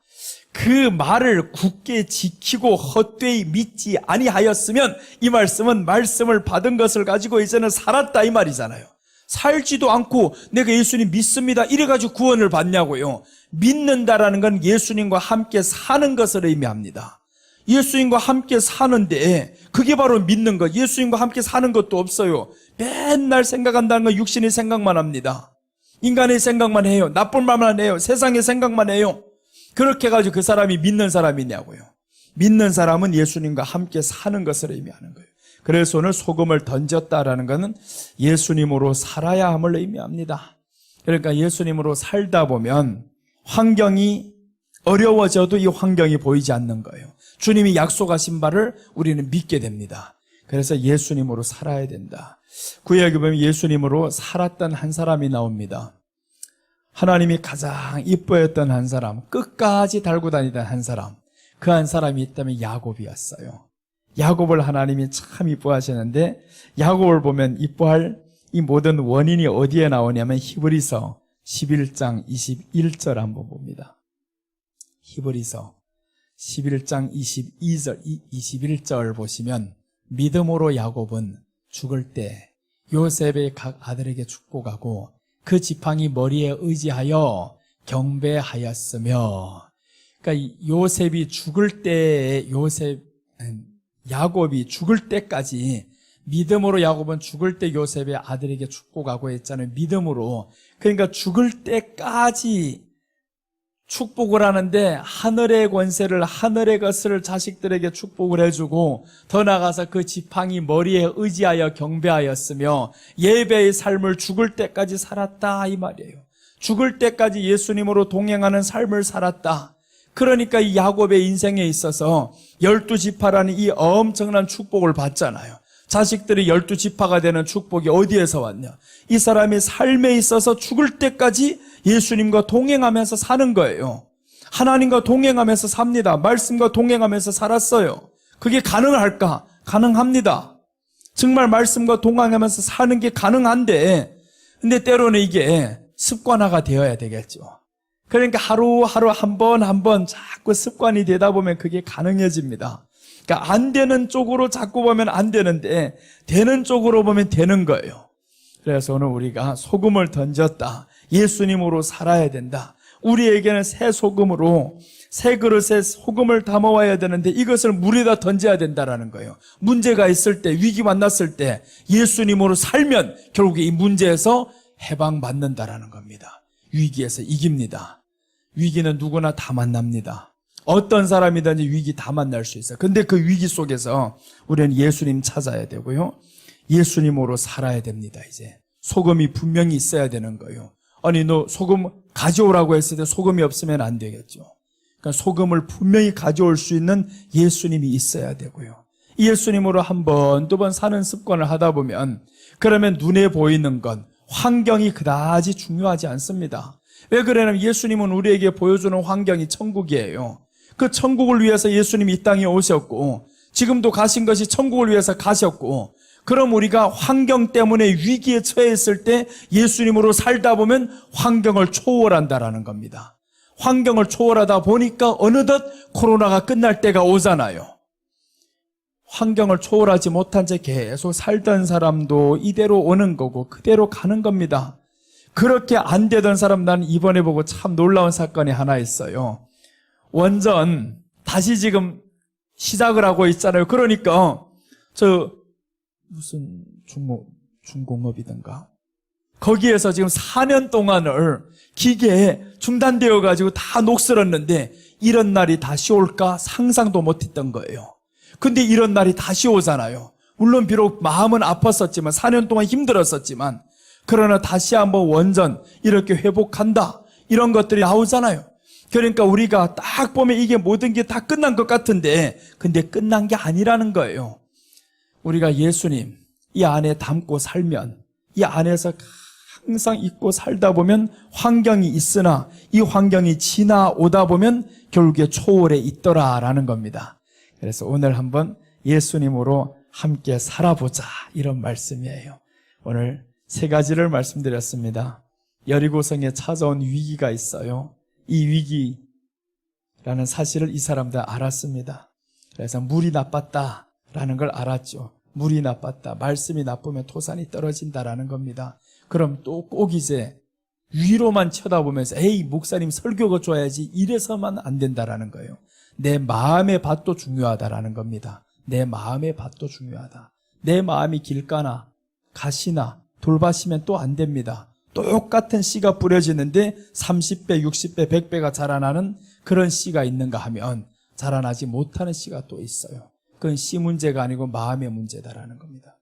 그 말을 굳게 지키고 헛되이 믿지 아니하였으면 이 말씀은 말씀을 받은 것을 가지고 이제는 살았다 이 말이잖아요. 살지도 않고 내가 예수님 믿습니다 이래가지고 구원을 받냐고요. 믿는다라는 건 예수님과 함께 사는 것을 의미합니다. 예수님과 함께 사는데 그게 바로 믿는 것. 예수님과 함께 사는 것도 없어요. 맨날 생각한다는 건 육신의 생각만 합니다. 인간의 생각만 해요. 나쁜 말만 해요. 세상의 생각만 해요. 그렇게 해가지고 그 사람이 믿는 사람이냐고요. 믿는 사람은 예수님과 함께 사는 것을 의미하는 거예요. 그래서 오늘 소금을 던졌다라는 것은 예수님으로 살아야 함을 의미합니다. 그러니까 예수님으로 살다 보면 환경이 어려워져도 이 환경이 보이지 않는 거예요. 주님이 약속하신 바를 우리는 믿게 됩니다. 그래서 예수님으로 살아야 된다. 구약에 보면 예수님으로 살았던 한 사람이 나옵니다. 하나님이 가장 이뻐했던 한 사람, 끝까지 달고 다니던 한 사람, 그 한 사람이 있다면 야곱이었어요. 야곱을 하나님이 참 이뻐하시는데, 야곱을 보면 이뻐할 이 모든 원인이 어디에 나오냐면 히브리서 11장 21절 한번 봅니다. 히브리서 11장 22절, 21절 보시면 믿음으로 야곱은 죽을 때 요셉의 각 아들에게 축복하고 그 지팡이 머리에 의지하여 경배하였으며, 그러니까 요셉이 죽을 때, 야곱이 죽을 때까지 믿음으로 야곱은 죽을 때 요셉의 아들에게 축복하고 했잖아요. 믿음으로. 그러니까 죽을 때까지 축복을 하는데 하늘의 권세를, 하늘의 것을 자식들에게 축복을 해주고 더 나아가서 그 지팡이 머리에 의지하여 경배하였으며 예배의 삶을 죽을 때까지 살았다 이 말이에요. 죽을 때까지 예수님으로 동행하는 삶을 살았다. 그러니까 이 야곱의 인생에 있어서 12지파라는 이 엄청난 축복을 받잖아요. 자식들이 12지파가 되는 축복이 어디에서 왔냐? 이 사람이 삶에 있어서 죽을 때까지 예수님과 동행하면서 사는 거예요. 하나님과 동행하면서 삽니다. 말씀과 동행하면서 살았어요. 그게 가능할까? 가능합니다. 정말 말씀과 동행하면서 사는 게 가능한데, 근데 때로는 이게 습관화가 되어야 되겠죠. 그러니까 하루하루 한 번 자꾸 습관이 되다 보면 그게 가능해집니다. 그러니까 안 되는 쪽으로 자꾸 보면 안 되는데 되는 쪽으로 보면 되는 거예요. 그래서 오늘 우리가 소금을 던졌다. 예수님으로 살아야 된다. 우리에게는 새 소금으로 새 그릇에 소금을 담아와야 되는데 이것을 물에다 던져야 된다라는 거예요. 문제가 있을 때, 위기 만났을 때 예수님으로 살면 결국 이 문제에서 해방받는다라는 겁니다. 위기에서 이깁니다. 위기는 누구나 다 만납니다. 어떤 사람이든지 위기 다 만날 수 있어요. 근데 그 위기 속에서 우리는 예수님 찾아야 되고요. 예수님으로 살아야 됩니다. 이제 소금이 분명히 있어야 되는 거예요. 아니 너 소금 가져오라고 했을 때 소금이 없으면 안 되겠죠. 그러니까 소금을 분명히 가져올 수 있는 예수님이 있어야 되고요. 예수님으로 한 번, 두 번 사는 습관을 하다 보면 그러면 눈에 보이는 건 환경이 그다지 중요하지 않습니다. 왜 그러냐면 예수님은 우리에게 보여주는 환경이 천국이에요. 그 천국을 위해서 예수님이 이 땅에 오셨고 지금도 가신 것이 천국을 위해서 가셨고, 그럼 우리가 환경 때문에 위기에 처했을 때 예수님으로 살다 보면 환경을 초월한다라는 겁니다. 환경을 초월하다 보니까 어느덧 코로나가 끝날 때가 오잖아요. 환경을 초월하지 못한 채 계속 살던 사람도 이대로 오는 거고 그대로 가는 겁니다. 그렇게 안 되던 사람, 난 이번에 보고 참 놀라운 사건이 하나 있어요. 원전 다시 지금 시작을 하고 있잖아요. 그러니까 무슨 중공업이든가 거기에서 지금 4년 동안을 기계에 중단되어 가지고 다 녹슬었는데 이런 날이 다시 올까 상상도 못했던 거예요. 근데 이런 날이 다시 오잖아요. 물론 비록 마음은 아팠었지만 4년 동안 힘들었었지만 그러나 다시 한번 원전 이렇게 회복한다 이런 것들이 나오잖아요. 그러니까 우리가 딱 보면 이게 모든 게 다 끝난 것 같은데 근데 끝난 게 아니라는 거예요. 우리가 예수님 이 안에 담고 살면, 이 안에서 항상 있고 살다 보면 환경이 있으나 이 환경이 지나오다 보면 결국에 초월에 있더라라는 겁니다. 그래서 오늘 한번 예수님으로 함께 살아보자 이런 말씀이에요. 오늘 3가지를 말씀드렸습니다. 여리고성에 찾아온 위기가 있어요. 이 위기라는 사실을 이 사람들 알았습니다. 그래서 물이 나빴다라는 걸 알았죠. 물이 나빴다. 말씀이 나쁘면 토산이 떨어진다라는 겁니다. 그럼 또 꼭 이제 위로만 쳐다보면서 에이 목사님 설교가 좋아야지 이래서만 안 된다라는 거예요. 내 마음의 밭도 중요하다라는 겁니다. 내 마음의 밭도 중요하다. 내 마음이 길가나 가시나 돌밭이면 또 안 됩니다. 똑같은 씨가 뿌려지는데 30배, 60배, 100배가 자라나는 그런 씨가 있는가 하면 자라나지 못하는 씨가 또 있어요. 그건 씨 문제가 아니고 마음의 문제다라는 겁니다.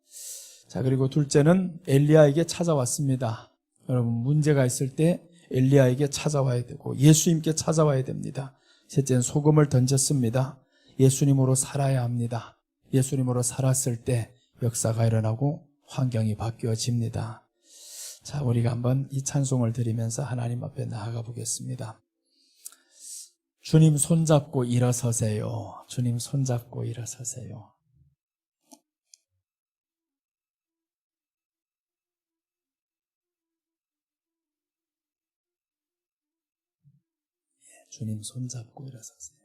자, 그리고 둘째는 엘리야에게 찾아왔습니다. 여러분, 문제가 있을 때 엘리야에게 찾아와야 되고 예수님께 찾아와야 됩니다. 셋째는 소금을 던졌습니다. 예수님으로 살아야 합니다. 예수님으로 살았을 때 역사가 일어나고 환경이 바뀌어집니다. 자, 우리가 한번 이 찬송을 드리면서 하나님 앞에 나아가 보겠습니다. 주님 손잡고 일어서세요. 주님 손잡고 일어서세요. 주님 손잡고 일어서세요.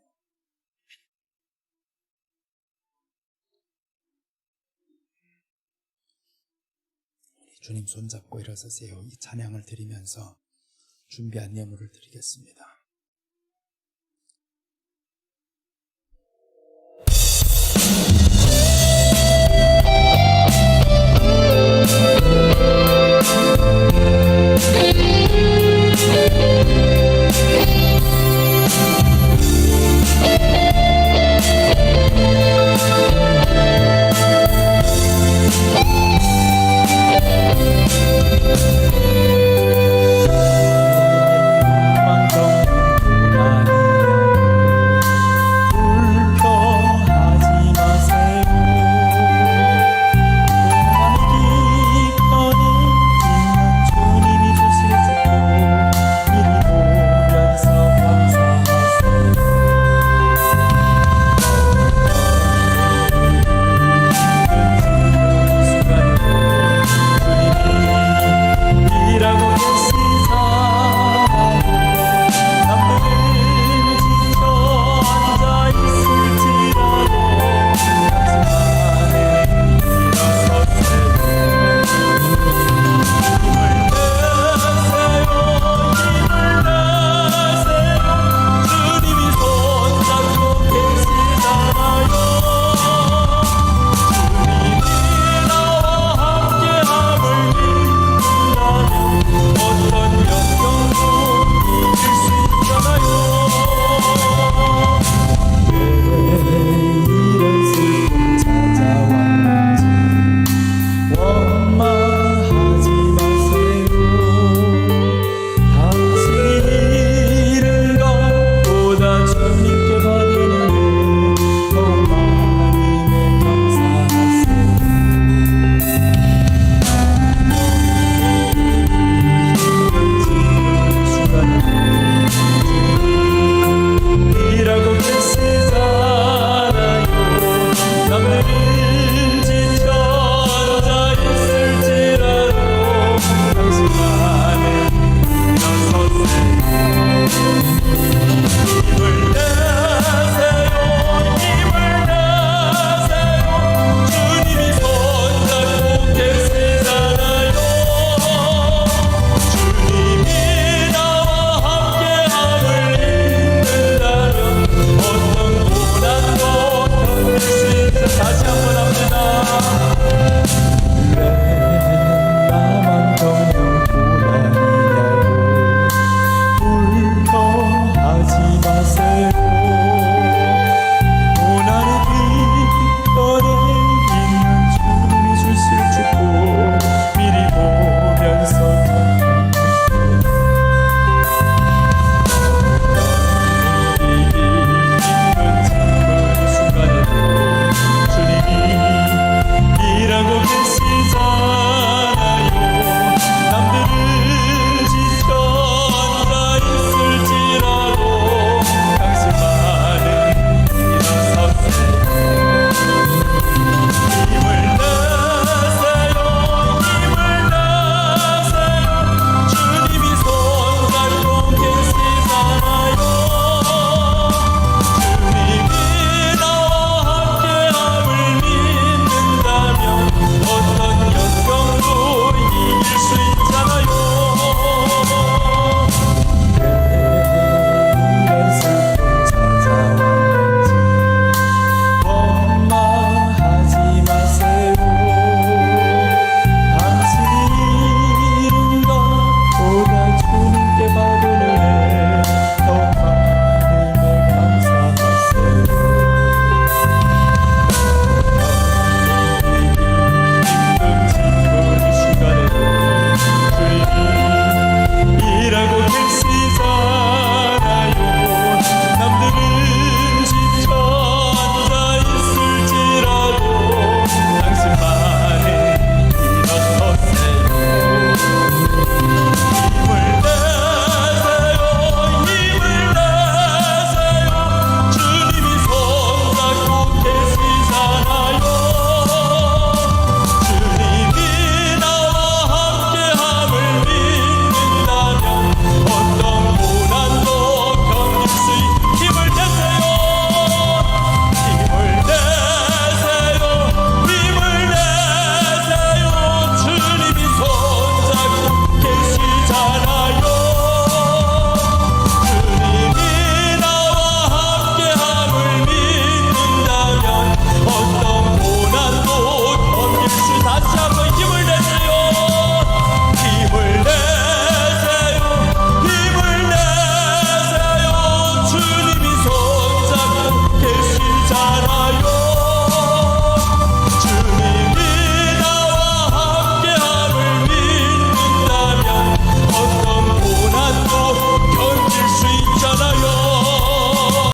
주님 손잡고 일어서세요. 이 찬양을 드리면서 준비한 예물을 드리겠습니다.